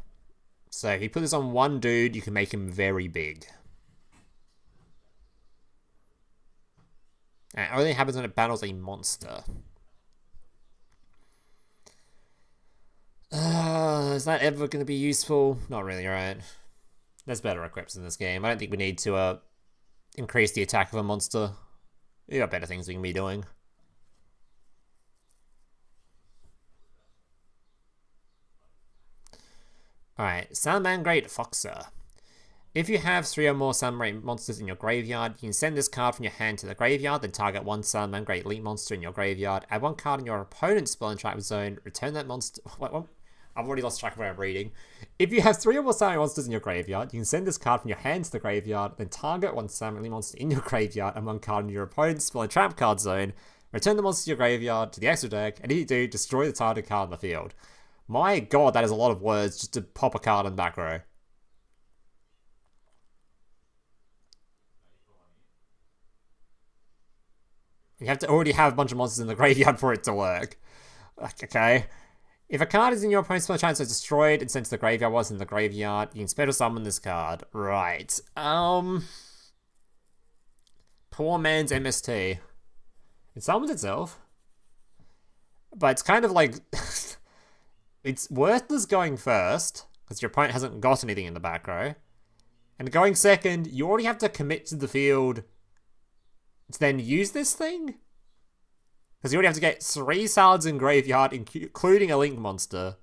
S1: So if you put this on one dude, you can make him very big. And it only happens when it battles a monster. Is that ever going to be useful? Not really, right? There's better equips in this game. I don't think we need to increase the attack of a monster. We got better things we can be doing. Alright, Salamangreat Foxer. If you have 3 or more Salamangreat monsters in your graveyard, you can send this card from your hand to the graveyard, then target one Salamangreat elite monster in your graveyard, add one card in your opponent's spell and trap zone, return that monster... What? I've already lost track of where I'm reading. If you have 3 or more Salamangreat monsters in your graveyard, you can send this card from your hand to the graveyard, then target one Salamangreat monster in your graveyard and one card in your opponent's spell and trap card zone, return the monster to your graveyard to the extra deck, and if you do, destroy the target card on the field. My god, that is a lot of words just to pop a card in the back row. You have to already have a bunch of monsters in the graveyard for it to work. Okay. If a card is in your opponent's spell chance is destroyed and sent to the graveyard while it's in the graveyard, you can special summon this card. Right. poor man's MST. It summons itself. But it's kind of like... it's worthless going first, because your opponent hasn't got anything in the back row. And going second, you already have to commit to the field to then use this thing? Because you already have to get 3 salads in graveyard, including a link monster.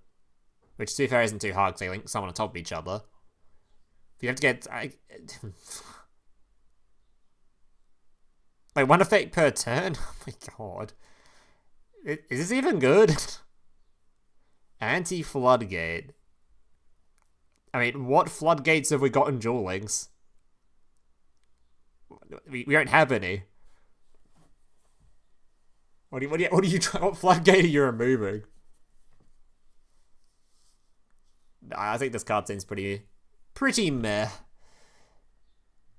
S1: Which, to be fair, isn't too hard because they link someone on top of each other. You have to get... like, 1 effect per turn? Oh my god. Is this even good? Anti-Floodgate. I mean, what floodgates have we got in Duel Links? We don't have any. What floodgate are you removing? I think this card seems pretty meh.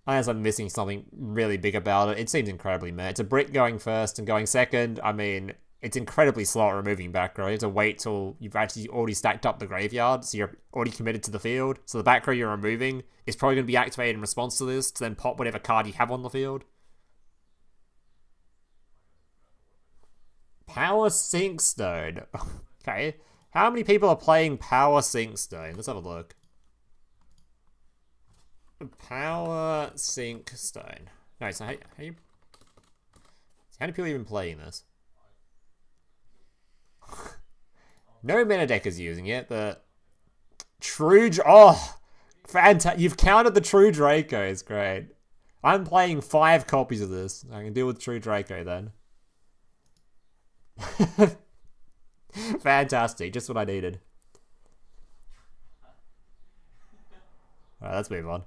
S1: Unless I'm missing something really big about it. It seems incredibly meh. It's a brick going first and going second. I mean, it's incredibly slow at removing back row. You have to wait till you've actually already stacked up the graveyard, so you're already committed to the field. So the back row you're removing is probably going to be activated in response to this, to then pop whatever card you have on the field. Power Sinkstone. Okay. How many people are playing Power Sinkstone? Let's have a look. Power Sinkstone. No, so how many people are even playing this? No meta deck is using it, but oh, fantastic! You've counted the True Draco. It's great. I'm playing 5 copies of this. I can deal with True Draco then. Fantastic, just what I needed. Alright, let's move on.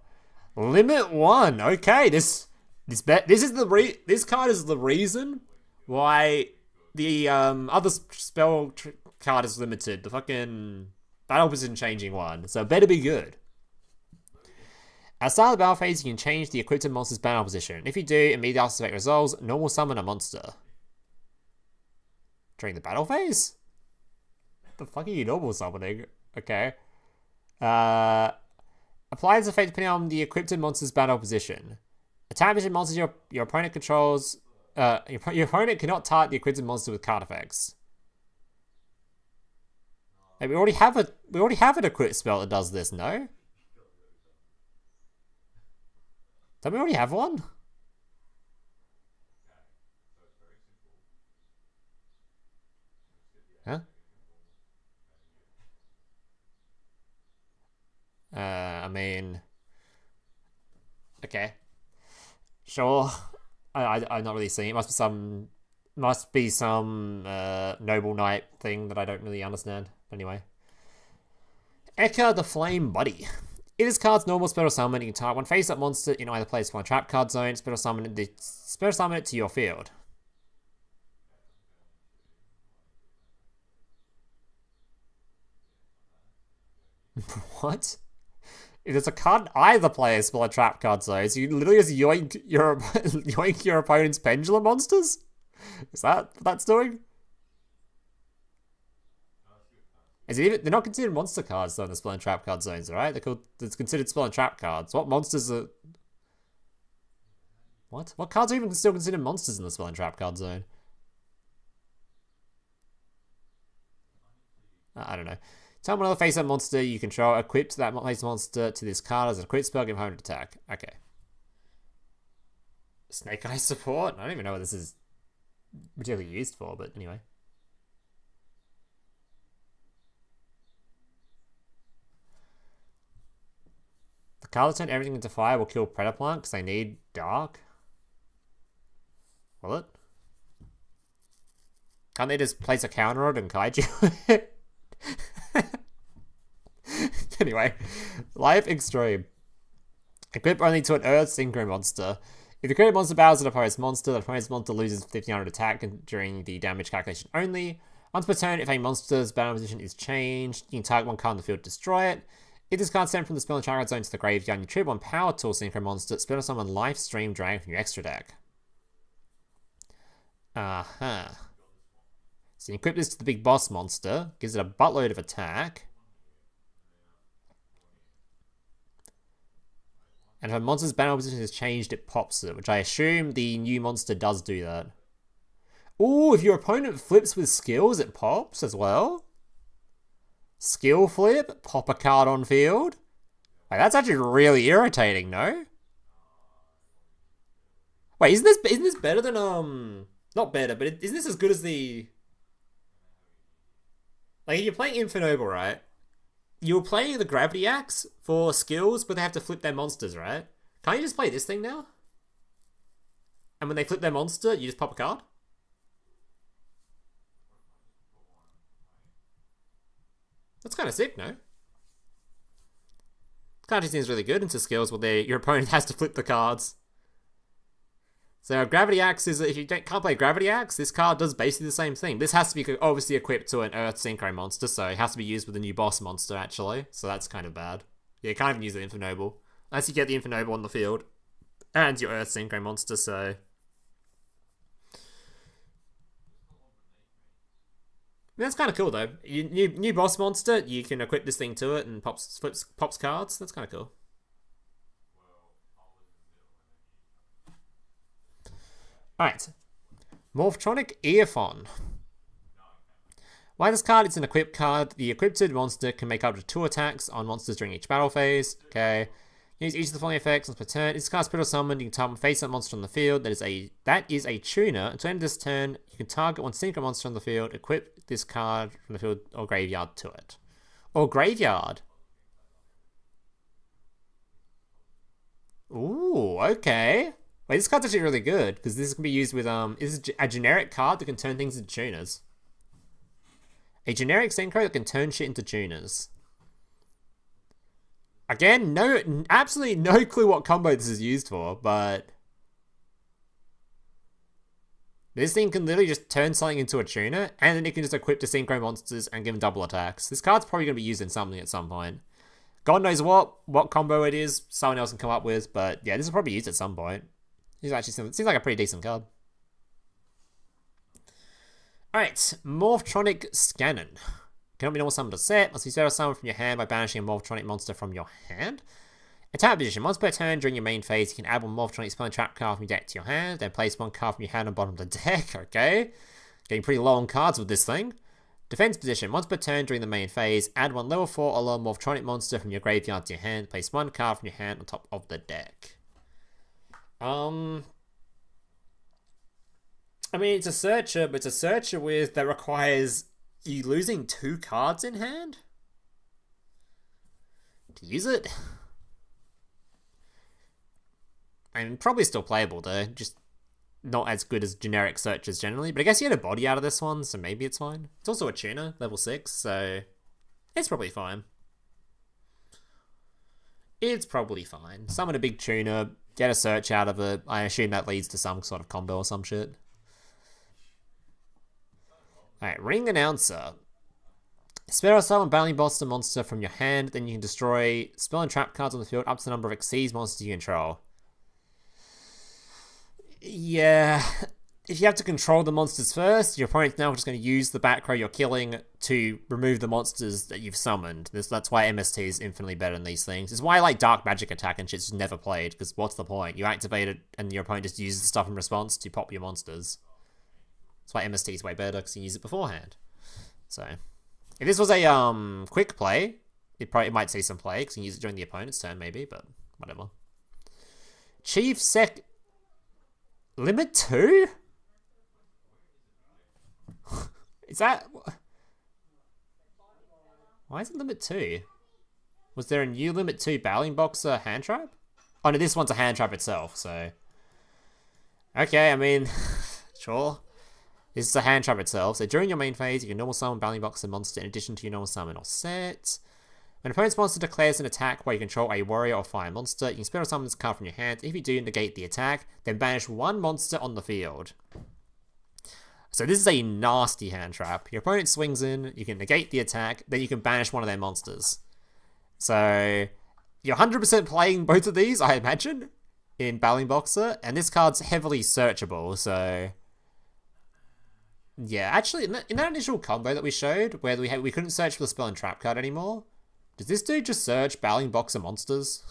S1: Limit 1. Okay, this card is the reason why the other spell card is limited. The fucking battle position changing one, so it better be good. At the start of the battle phase, you can change the equipped monster's battle position. If you do, immediately after effect resolves, normal summon a monster. During the battle phase? What the fuck are you normal summoning? Okay. Apply this effect depending on the equipped monster's battle position. Attack mission monsters your opponent controls. Your opponent cannot target the equipped monster with card effects. Hey, we already have an equipped spell that does this, no? Don't we already have one? Huh? I mean... Okay. Sure. I'm not really seeing it. Must be some Noble Knight thing that I don't really understand. Anyway. Ekka the Flame Buddy. It is card's normal special summon. You can target one face-up monster in either place one trap card zone. Special summon it to your field. What? If there's a card either player spell a trap card zone, so you literally just yoink your opponent's pendulum monsters? Is that what that's doing? Is it even, they're not considered monster cards though in the spell and trap card zones, right? It's considered spell and trap cards. What monsters are... What? What cards are even still considered monsters in the spell and trap card zone? I don't know. Tell another face-up monster you control, equipped that face monster to this card as an equipped spell, give opponent attack. Okay. Snake Eye support? I don't even know what this is particularly used for, but anyway. The card that turned everything into fire will kill Predaplant because they need dark. Will it? Can't they just place a counter on it and kaiju it? Anyway, Life Extreme. Equip only to an Earth Synchro monster. If the created monster battles an opponent's monster, the opponent's monster loses 1500 attack during the damage calculation only. Once per turn, if a monster's battle position is changed, you can target one card in the field to destroy it. If this card sent from the spell and trap zone to the graveyard, you trigger one power tool synchro monster, spell summon Life Stream Dragon from your extra deck. So you equip this to the big boss monster, gives it a buttload of attack. And if a monster's battle position is changed, it pops it, which I assume the new monster does do that. Ooh, if your opponent flips with skills, it pops as well. Skill flip, pop a card on field. Wait, that's actually really irritating, no? Wait, isn't this better than not better, but isn't this as good as the like if you're playing Infernoble, right? You're playing the Gravity Axe for skills, but they have to flip their monsters, right? Can't you just play this thing now? And when they flip their monster, you just pop a card? That's kind of sick, no? Card seems really good into skills where your opponent has to flip the cards. So Gravity Axe is, if you can't play Gravity Axe, this card does basically the same thing. This has to be obviously equipped to an Earth Synchro monster, so it has to be used with a new boss monster, actually. So that's kind of bad. Yeah, you can't even use the Infernoble. Unless you get the Infernoble on the field. And your Earth Synchro monster, so... That's kind of cool, though. New boss monster, you can equip this thing to it and pops cards. That's kind of cool. Alright. Morphtronic Earphone. Why this card? It's an equipped card. The equipped monster can make up to 2 attacks on monsters during each battle phase. Okay. Use each of the following effects once per turn. This card's spell summoned. You can target face that monster on the field. That is a tuner. At the end of this turn, you can target one synchro monster on the field. Equip this card from the field or graveyard to it. Or graveyard. Ooh, okay. Wait, this card's actually really good because this can be used with this is a generic card that can turn things into tuners. A generic synchro that can turn shit into tuners. Again, absolutely no clue what combo this is used for, but this thing can literally just turn something into a tuner, and then it can just equip to synchro monsters and give them double attacks. This card's probably going to be used in something at some point. God knows what combo it is, someone else can come up with, but yeah, this will probably be used at some point. It actually seems like a pretty decent card. Alright, Morphtronic Scannon. Cannot be normal summoned to set. Must be zero summoned from your hand by banishing a Morphtronic monster from your hand. Attack position. Once per turn during your main phase, you can add one Morphtronic spell and trap card from your deck to your hand. Then place one card from your hand on the bottom of the deck. Okay. Getting pretty low on cards with this thing. Defense position. Once per turn during the main phase, add one level 4 or lower Morphtronic monster from your graveyard to your hand. Place one card from your hand on top of the deck. I mean, it's a searcher, but it's a searcher that requires you losing 2 cards in hand to use it. I mean, probably still playable though, just not as good as generic searchers generally. But I guess you had a body out of this one, so maybe it's fine. It's also a tuner, level 6, so it's probably fine. It's probably fine. Summon a big tuner, get a search out of it. I assume that leads to some sort of combo or some shit. Alright, Ring Announcer. Spell or summon Battlin Boxer monster from your hand, then you can destroy spell and trap cards on the field up to the number of exceeds monsters you control. Yeah, if you have to control the monsters first, your opponent's now just going to use the back row you're killing to remove the monsters that you've summoned. That's why MST is infinitely better than these things. It's why like Dark Magic Attack and shit's just never played, because what's the point? You activate it and your opponent just uses the stuff in response to pop your monsters. That's why MST is way better, because you can use it beforehand. So, if this was a quick play, it might see some play, because you can use it during the opponent's turn maybe, but whatever. Chief Sec... Limit 2? Is that... Why is it limit 2? Was there a new limit 2 Battlin Boxer hand trap? Oh no, this one's a hand trap itself, so... Okay, I mean... sure. This is a hand trap itself, so during your main phase, you can normal summon Battlin Boxer monster in addition to your normal summon or set. When an opponent's monster declares an attack where you control a warrior or fire monster, you can spell or summon this card from your hand. If you do, negate the attack, then banish one monster on the field. So this is a nasty hand trap. Your opponent swings in, you can negate the attack, then you can banish one of their monsters. So you're 100% playing both of these, I imagine, in Battlin Boxer, and this card's heavily searchable, so... Yeah, actually, in that initial combo that we showed, where we couldn't search for the spell and trap card anymore, does this dude just search Battlin Boxer monsters?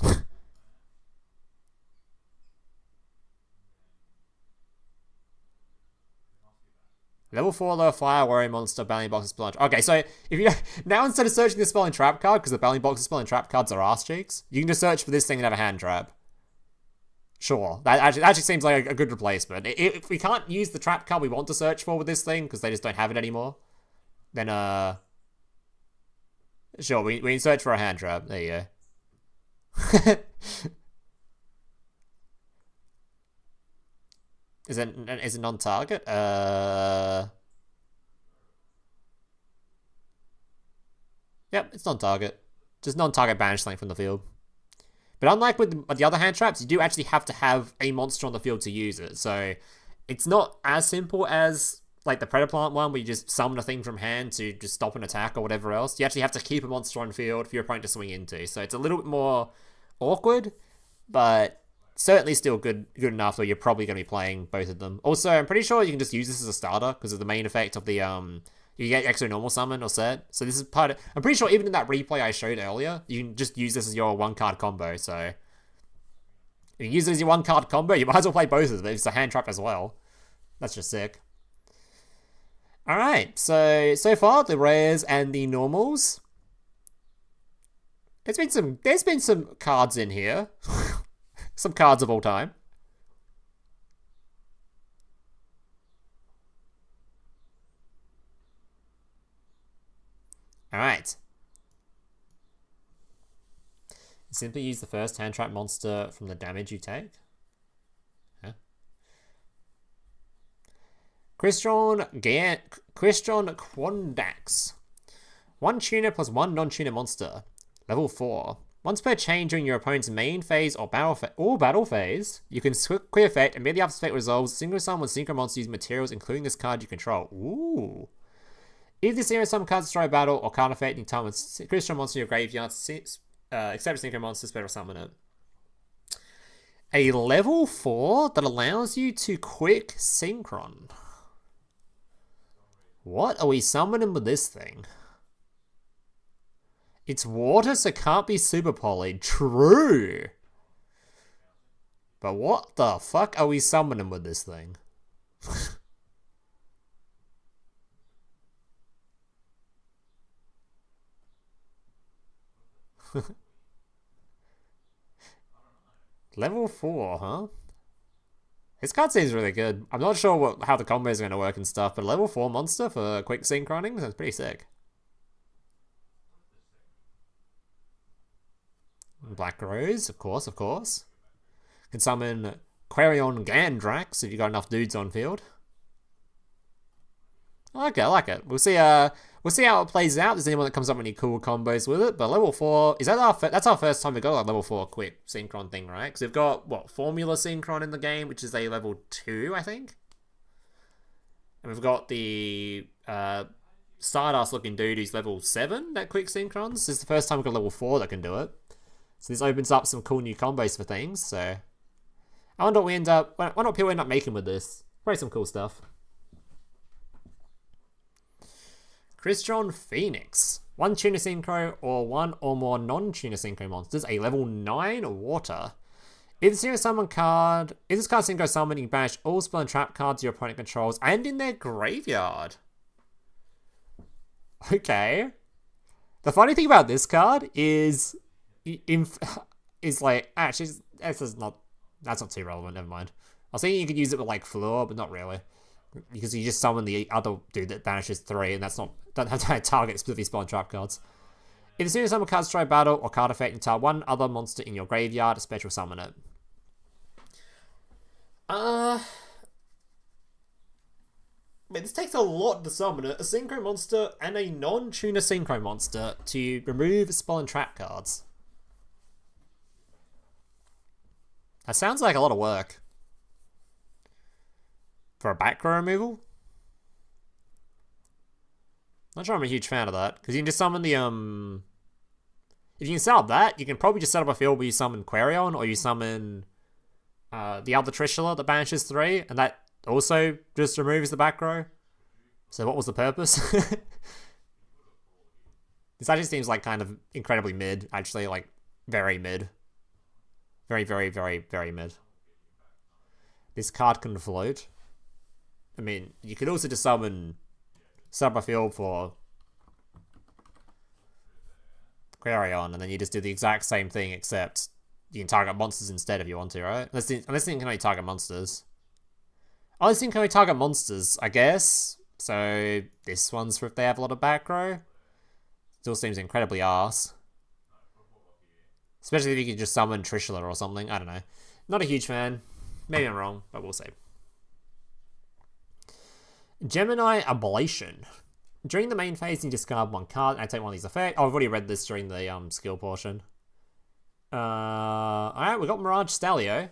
S1: Level 4 low fire warrior monster, Battlin Boxer spell and trap. Okay, so if you now instead of searching the spell and trap card, because the Battlin Boxer spell and trap cards are ass cheeks, you can just search for this thing and have a hand trap. Sure, that actually seems like a good replacement. If we can't use the trap card we want to search for with this thing, because they just don't have it anymore, then sure, we can search for a hand trap. There you go. Is it non-target? Yep, it's non-target. Just non-target banish something from the field. But unlike with the other hand traps, you do actually have to have a monster on the field to use it. So it's not as simple as like the Predaplant one, where you just summon a thing from hand to just stop an attack or whatever else. You actually have to keep a monster on field for your opponent to swing into. So it's a little bit more awkward, but certainly still good enough where you're probably going to be playing both of them. Also, I'm pretty sure you can just use this as a starter because of the main effect of the you get extra normal summon or set. So this is part of, I'm pretty sure even in that replay I showed earlier, you can just use this as your one card combo. So if you use it as your one card combo, you might as well play both of them. It's a hand trap as well. That's just sick. Alright, so far the rares and the normals. There's been some cards in here. Some cards of all time. Alright. Simply use the first hand trap monster from the damage you take. Huh? CRYSTRON Quandax. 1 tuner plus 1 non-tuner monster. Level 4. Once per chain during your opponent's main phase or battle phase, you can quick effect, immediately after effect resolves, synchro summon with synchro monsters use materials, including this card you control. Ooh. If the synchro summon card destroy a battle or card effect in time with CRYSTRON monster in your graveyard, except synchro monster, special summon it. A level 4 that allows you to quick synchron. What are we summoning with this thing? It's water, so can't be super polyed. True. But what the fuck are we summoning with this thing? Level 4, huh? This card seems really good. I'm not sure how the combos are going to work and stuff, but level 4 monster for quick synchroning sounds pretty sick. Black Rose, of course. Can summon Quarion Gandrax if you got enough dudes on field. I like it. We'll see how it plays out. If there's anyone that comes up with any cool combos with it. But level 4, that's our first time we got a level 4 quick synchron thing, right? Because we've got Formula Synchron in the game, which is a level 2, I think. And we've got the Stardust looking dude who's level 7 that quick synchrons. This is the first time we've got level 4 that can do it. So this opens up some cool new combos for things. So I wonder what people end up making with this. Probably some cool stuff. CRYSTRON Phoenix. 1 tuner synchro or 1 or more non-tuner synchro monsters. A level 9 water. If this card synchro summon, you can banish all spell and trap cards your opponent controls and in their graveyard. Okay. The funny thing about this card is like actually that's not too relevant. Never mind. I was thinking you could use it with like Floor, but not really, because you just summon the other dude that banishes 3, and don't have to target specific spell and trap cards. If as soon as summon cards destroy battle or card effect, entire 1 other monster in your graveyard, special summon it. Man, this takes a lot to summon it. A synchro monster and a non-tuner synchro monster to remove spell and trap cards. That sounds like a lot of work. For a back row removal? Not sure I'm a huge fan of that. Because you can just summon the, if you can set up that, you can probably just set up a field where you summon Quarion, or you summon the other Trishula that banishes 3, and that also just removes the back row. So what was the purpose? This actually seems like kind of incredibly mid, actually, like very mid. Very, very, very, very mid. This card can float. I mean, you could also just summon a field for CRYSTRON, and then you just do the exact same thing, except you can target monsters instead if you want to, right? Unless you can only target monsters. Oh, this thing can only target monsters, I guess. So this one's for if they have a lot of back row. Still seems incredibly arse. Especially if you could just summon Trishula or something. I don't know. Not a huge fan. Maybe I'm wrong, but we'll see. Gemini Ablation. During the main phase, you discard one card and take one of these effects. Oh, I've already read this during the skill portion. Alright, we got Mirage Stalio.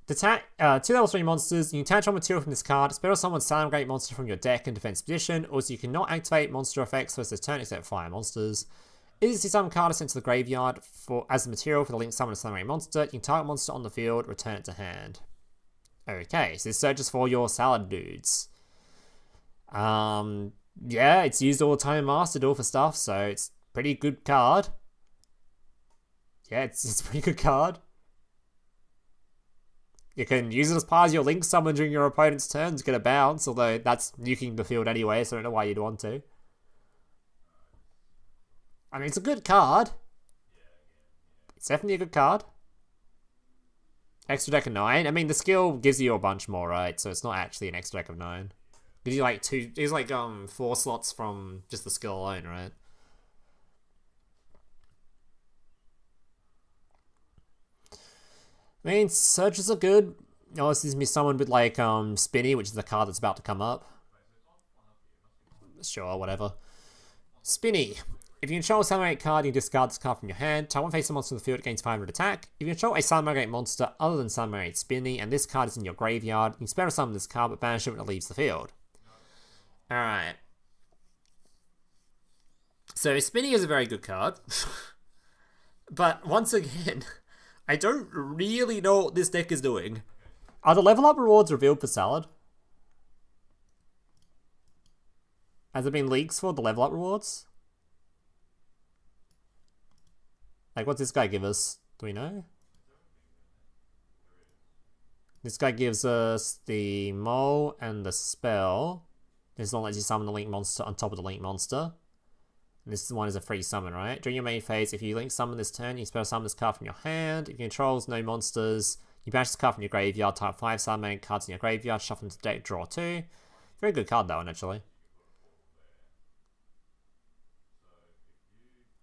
S1: Attack 2 level 3 monsters. You can attach one material from this card. Spell summon Salamangreat monster from your deck in defense position. Also, you cannot activate monster effects for this turn except fire monsters. If you see some card sent to the graveyard as the material for the link summon a Salamangreat monster, you can target monster on the field, return it to hand. Okay, so this searches for your salad dudes. Yeah, it's used all the time in Master Duel for stuff, so it's pretty good card. Yeah, it's a pretty good card. You can use it as part of your link summon during your opponent's turn to get a bounce, although that's nuking the field anyway, so I don't know why you'd want to. I mean, it's a good card. It's definitely a good card. Extra deck of 9. I mean, the skill gives you a bunch more, right? So it's not actually an extra deck of 9. Gives you like 2. It's like 4 slots from just the skill alone, right? I mean, searches are good. Oh, this is me summoned with like Spinny, which is the card that's about to come up. Sure, whatever. Spinny. If you control a Salamangreat card, you discard this card from your hand. Type one face a monster in the field against 500 attack. If you control a Salamangreat monster other than Salamangreat Spinny, and this card is in your graveyard, you can spell summon this card but banish it when it leaves the field. Alright. So Spinny is a very good card. But once again, I don't really know what this deck is doing. Are the level up rewards revealed for Salad? Has there been leaks for the level up rewards? Like, what's this guy give us? Do we know? This guy gives us the mole and the spell. This one lets you summon the link monster on top of the link monster. And this one is a free summon, right? During your main phase, if you link summon this turn, you spell summon this card from your hand. If you controls no monsters, you banish this card from your graveyard, type 5 Salamangreat cards in your graveyard, shuffle into deck, draw 2. Very good card, that one, actually.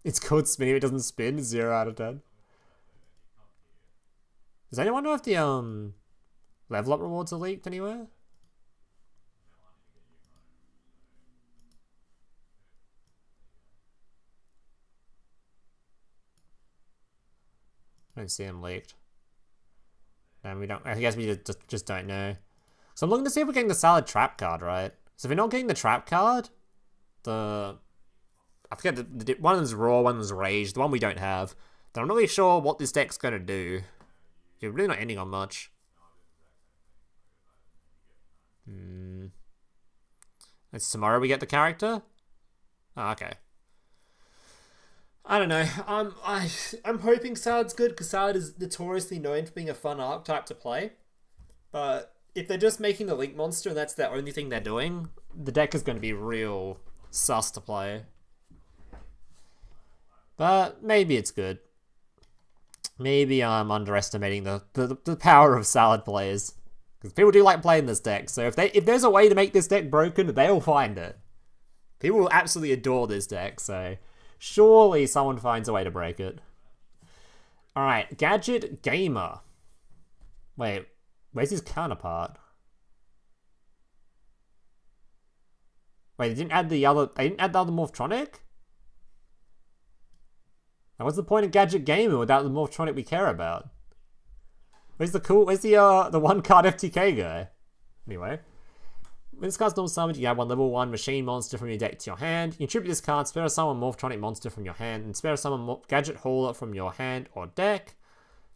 S1: It's called Spinny, it doesn't spin, 0 out of 10. Does anyone know if the level up rewards are leaked anywhere? I don't see them leaked. And we don't. I guess we just don't know. So I'm looking to see if we're getting the Salad Trap card, right? So if we're not getting the Trap card, I forget, one of them's Raw, one of them's Rage, the one we don't have. Then I'm not really sure what this deck's going to do. You're really not ending on much. It's tomorrow we get the character? Oh, okay. I don't know. I'm hoping Salad's good, because Salad is notoriously known for being a fun archetype to play. But if they're just making the Link monster and that's the only thing they're doing, the deck is going to be real sus to play. But maybe it's good. Maybe I'm underestimating the power of Salad players. Because people do like playing this deck, so if there's a way to make this deck broken, they'll find it. People will absolutely adore this deck, so surely someone finds a way to break it. Alright, Gadget Gamer. Wait, where's his counterpart? Wait, they didn't add the other Morphtronic? Now, what's the point of Gadget Gamer without the Morphtronic we care about? Where's the one card FTK guy? Anyway. When this card's normal summoned, you add one level 1 machine monster from your deck to your hand. You tribute this card, spare summon Morphtronic monster from your hand, and spare summon Gadget Hauler from your hand or deck.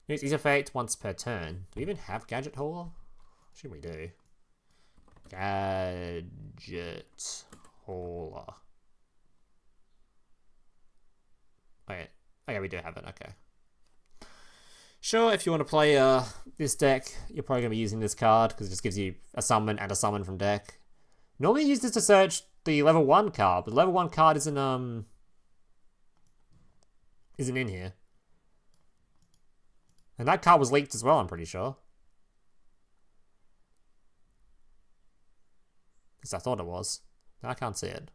S1: Use this effect once per turn. Do we even have Gadget Hauler? Should we do? Gadget Hauler. Wait. Oh yeah, we do have it, okay. Sure, if you want to play this deck, you're probably going to be using this card because it just gives you a summon and a summon from deck. Normally use this to search the level 1 card, but the level 1 card isn't in here. And that card was leaked as well, I'm pretty sure. At least I thought it was. I can't see it.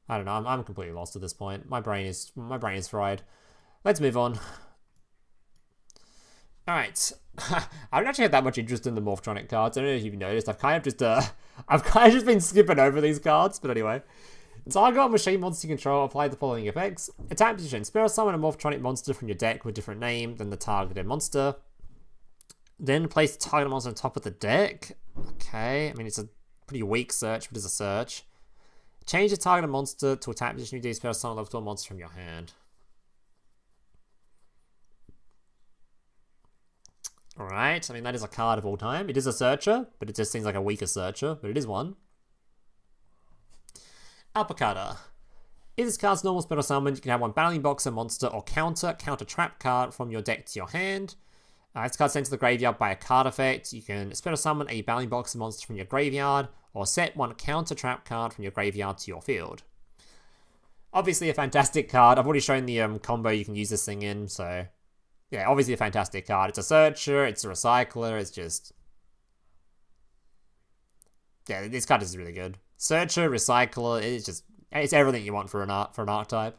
S1: I don't know, I'm completely lost at this point. My brain is fried. Let's move on. Alright. I haven't actually had that much interest in the Morphtronic cards. I don't know if you've noticed. I've kind of just been skipping over these cards, but anyway. Target machine monster you control, apply the following effects. Attack position. Spell summon a Morphtronic monster from your deck with a different name than the targeted monster. Then place the targeted monster on top of the deck. Okay, I mean it's a pretty weak search, but it's a search. Change the targeted monster to attack position. You do spell summon level 2 monster from your hand. Alright, I mean that is a card of all time. It is a searcher, but it just seems like a weaker searcher, but it is one. Uppercutter. If this card's normal spell or summon, you can have one Battlin Boxer monster or counter trap card from your deck to your hand. If this card's sent to the graveyard by a card effect, you can spell or summon a Battlin Boxer monster from your graveyard, or set one counter trap card from your graveyard to your field. Obviously a fantastic card. I've already shown the combo you can use this thing in, so... yeah, obviously a fantastic card. It's a searcher, it's a recycler, it's just... yeah, this card is really good. Searcher, recycler, it's everything you want for an archetype.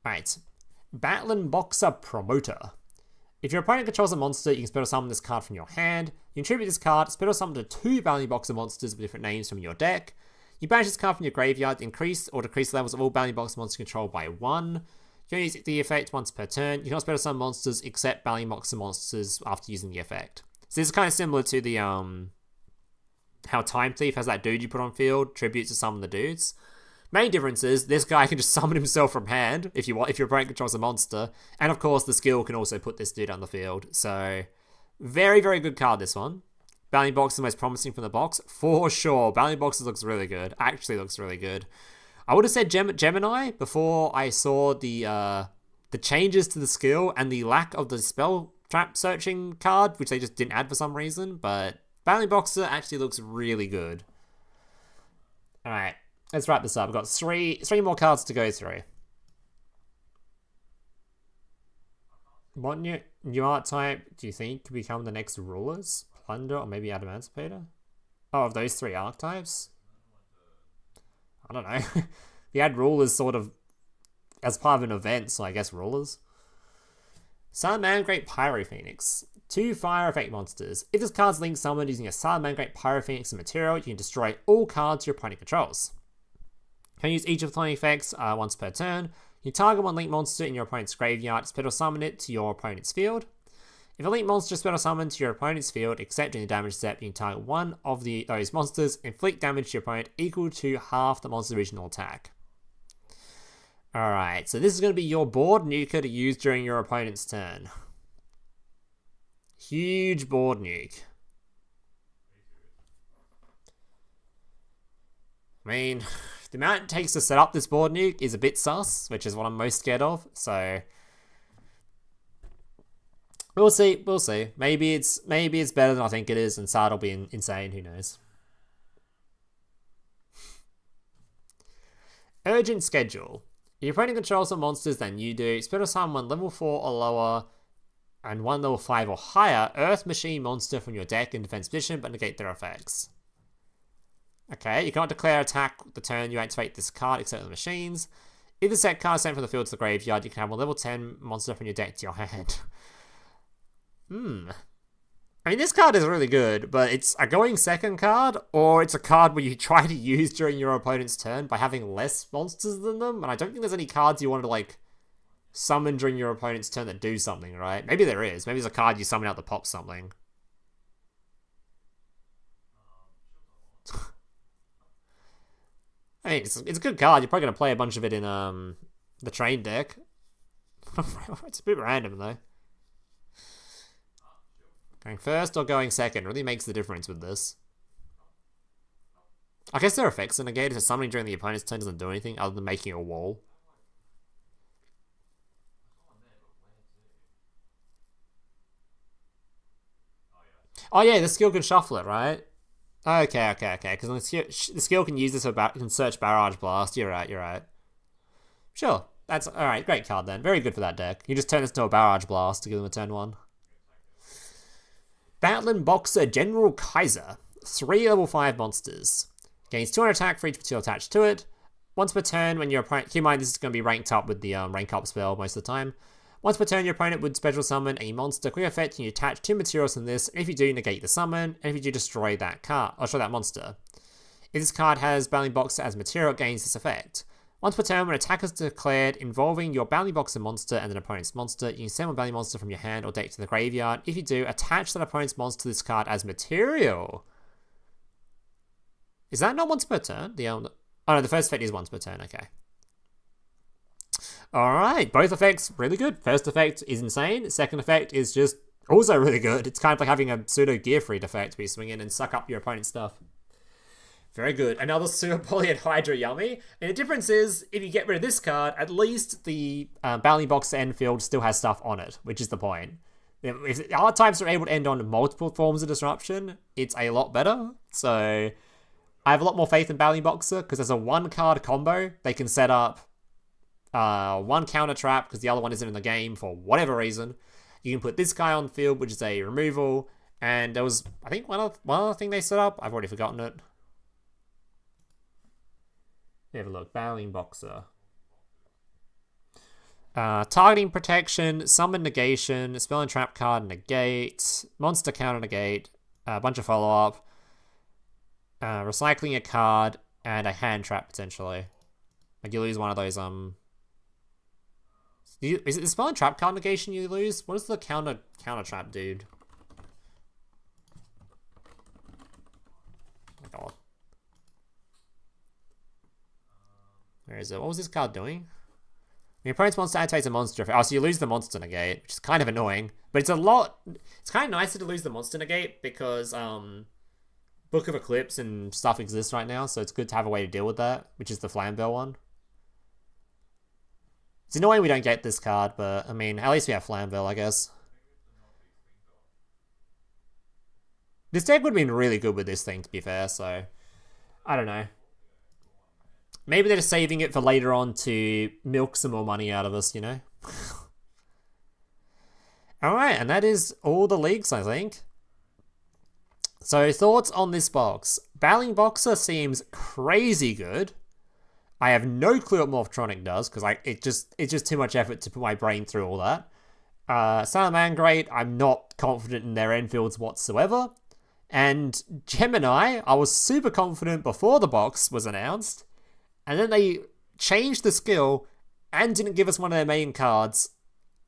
S1: Alright. Battlin Boxer Promoter. If your opponent controls a monster, you can spell summon this card from your hand. You contribute this card, spell summon to 2 Battlin Boxer monsters with different names from your deck. You banish this card from your graveyard, increase or decrease the levels of all Battlin Boxer monsters controlled by 1. You can use the effect once per turn. You cannot spell summon monsters except Battlin Boxer monsters after using the effect. So this is kind of similar to the how Time Thief has that dude you put on field, tribute to summon the dudes. Main difference is this guy can just summon himself from hand if your opponent controls a monster, and of course the skill can also put this dude on the field. So very, very good card, this one. Battlin Boxer is the most promising from the box for sure. Battlin Boxer looks really good. Actually looks really good. I would have said Gemini before I saw the changes to the skill and the lack of the spell trap searching card, which they just didn't add for some reason, but Battlin Boxer actually looks really good. Alright, let's wrap this up. We've got three more cards to go through. What new archetype do you think could become the next rulers? Plunder or maybe Adamantipator? Oh, of those 3 archetypes? I don't know. You had rulers sort of as part of an event, so I guess rulers. Salamangreat Pyrophoenix. 2 fire effect monsters. If this card's link summoned using a Salamangreat Pyrophoenix material, you can destroy all cards your opponent controls. You can use each of the following effects once per turn. You target one link monster in your opponent's graveyard, spell or summon it to your opponent's field. If a link monster is spell or summoned to your opponent's field, except in the damage step, you can target one of those monsters, inflict damage to your opponent equal to half the monster's original attack. Alright, so this is going to be your board nuker to use during your opponent's turn. Huge board nuke. I mean, the amount it takes to set up this board nuke is a bit sus, which is what I'm most scared of, so... we'll see. Maybe it's better than I think it is, and Sard will be insane, who knows. Urgent Schedule. Your opponent controls more monsters than you do. Spell or summon one level 4 or lower and one level 5 or higher Earth Machine monster from your deck in defense position, but negate their effects. Okay, you cannot declare attack the turn you activate this card except the machines. If the set card is sent from the field to the graveyard, you can have one level 10 monster from your deck to your hand. I mean, this card is really good, but it's a going second card, or it's a card where you try to use during your opponent's turn by having less monsters than them, and I don't think there's any cards you want to, like, summon during your opponent's turn that do something, right? Maybe there is. Maybe there's a card you summon out that pops something. I mean, it's a good card. You're probably going to play a bunch of it in the train deck. It's a bit random, though. Going first or going second really makes the difference with this. I guess their effects are negated, so summoning during the opponent's turn doesn't do anything other than making a wall. Oh yeah, the skill can shuffle it, right? Okay. Because the skill can use this can search Barrage Blast. You're right. Sure. That's alright, great card then. Very good for that deck. You just turn this into a Barrage Blast to give them a turn 1. Battlin Boxer General Kaiser. 3 level 5 monsters. Gains 200 attack for each material attached to it. Once per turn, when your opponent... Keep in mind, this is going to be ranked up with the rank up spell most of the time. Once per turn, your opponent would special summon a monster. Quick effect, and you attach 2 materials from this. And if you do, negate the summon. And if you do, destroy that card. Or destroy that monster. If this card has Battlin Boxer as material, it gains this effect. Once per turn, when an attack is declared involving your Battlin Boxer monster and an opponent's monster, you can send one Battlin monster from your hand or deck to the graveyard. If you do, attach that opponent's monster to this card as material. Is that not once per turn? Oh no, the first effect is once per turn, okay. Alright, both effects really good. First effect is insane. Second effect is just also really good. It's kind of like having a pseudo Gear Freed effect where you swing in and suck up your opponent's stuff. Very good. Another Super Polyhead Hydra Yummy. And the difference is, if you get rid of this card, at least the Battlin Boxer end field still has stuff on it, which is the point. If Archetypes are able to end on multiple forms of disruption, it's a lot better. So I have a lot more faith in Battlin Boxer, because as a 1-card combo, they can set up 1 counter trap, because the other one isn't in the game for whatever reason. You can put this guy on the field, which is a removal. And there was, I think, one other thing they set up. I've already forgotten it. Have a look. Battlin Boxer. Targeting protection, summon negation, spell and trap card negate, monster counter negate, a bunch of follow-up, recycling a card, and a hand trap potentially. Like you lose one of those, is it the spell and trap card negation you lose? What does the counter trap do? Oh my god. Where is it? What was this card doing? Your opponent's monster activates a monster effect. Oh, so you lose the monster negate, which is kind of annoying. But it's it's kind of nicer to lose the monster negate because Book of Eclipse and stuff exists right now, so it's good to have a way to deal with that, which is the Flambeau one. It's annoying we don't get this card, but I mean, at least we have Flambeau, I guess. This deck would have been really good with this thing, to be fair, so I don't know. Maybe they're just saving it for later on to milk some more money out of us, you know? Alright, and that is all the leagues, I think. So, thoughts on this box. Battlin Boxer seems crazy good. I have no clue what Morphtronic does, because it's just too much effort to put my brain through all that. Salamangreat, I'm not confident in their endfields whatsoever. And Gemini, I was super confident before the box was announced. And then they changed the skill and didn't give us one of their main cards,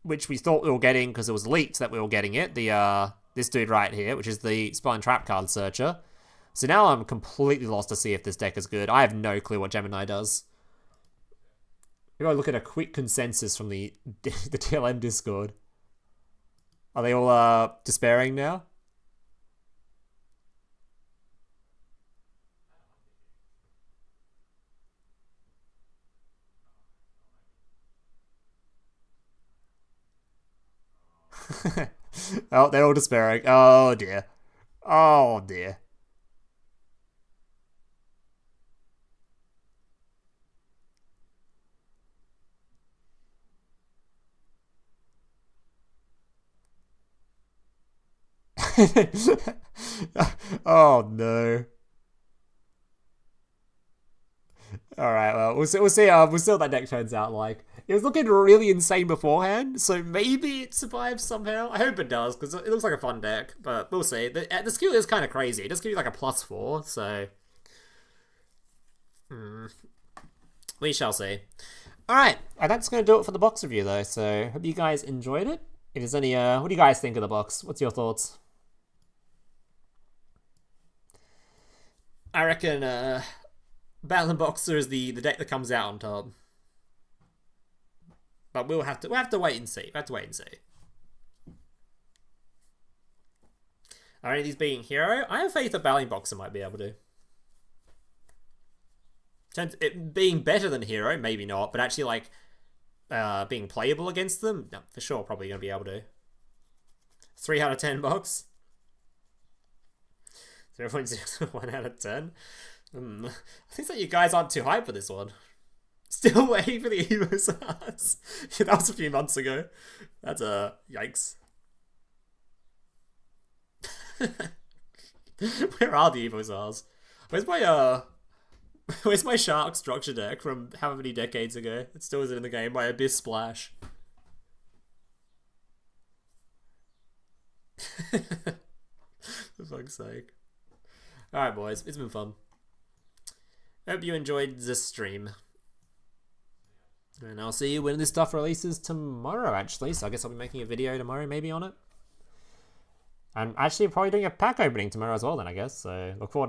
S1: which we thought we were getting because it was leaked that we were getting it. This dude right here, which is the Spell and Trap card searcher. So now I'm completely lost to see if this deck is good. I have no clue what Gemini does. Maybe I'll look at a quick consensus from the TLM Discord. Are they all despairing now? Oh, they're all despairing. Oh dear. Oh dear. Oh no. All right, well, we'll see what that deck turns out like. It was looking really insane beforehand, so maybe it survives somehow. I hope it does, because it looks like a fun deck, but we'll see. The skill is kind of crazy. It does give you like a +4, so we shall see. All right, and that's going to do it for the box review, though. So hope you guys enjoyed it. If there's any, what do you guys think of the box? What's your thoughts? I reckon Battlin Boxer is the deck that comes out on top. But we'll have to wait and see. Are any of these being hero? I have faith that Battlin Boxer might be able to. It being better than Hero, maybe not, but actually like being playable against them, no, for sure, probably gonna be able to. 3 out of 10 box. 0.01 out of 10. I think that you guys aren't too hyped for this one. Still waiting for the Evo SARS. Yeah, that was a few months ago. That's yikes. Where are the Evo SARS? Where's my Shark structure deck from how many decades ago? It still isn't in the game. My Abyss Splash. For fuck's sake. Alright, boys. It's been fun. Hope you enjoyed this stream. And I'll see you when this stuff releases tomorrow, actually. So I guess I'll be making a video tomorrow, maybe, on it. And actually, probably doing a pack opening tomorrow as well, then, I guess. So look forward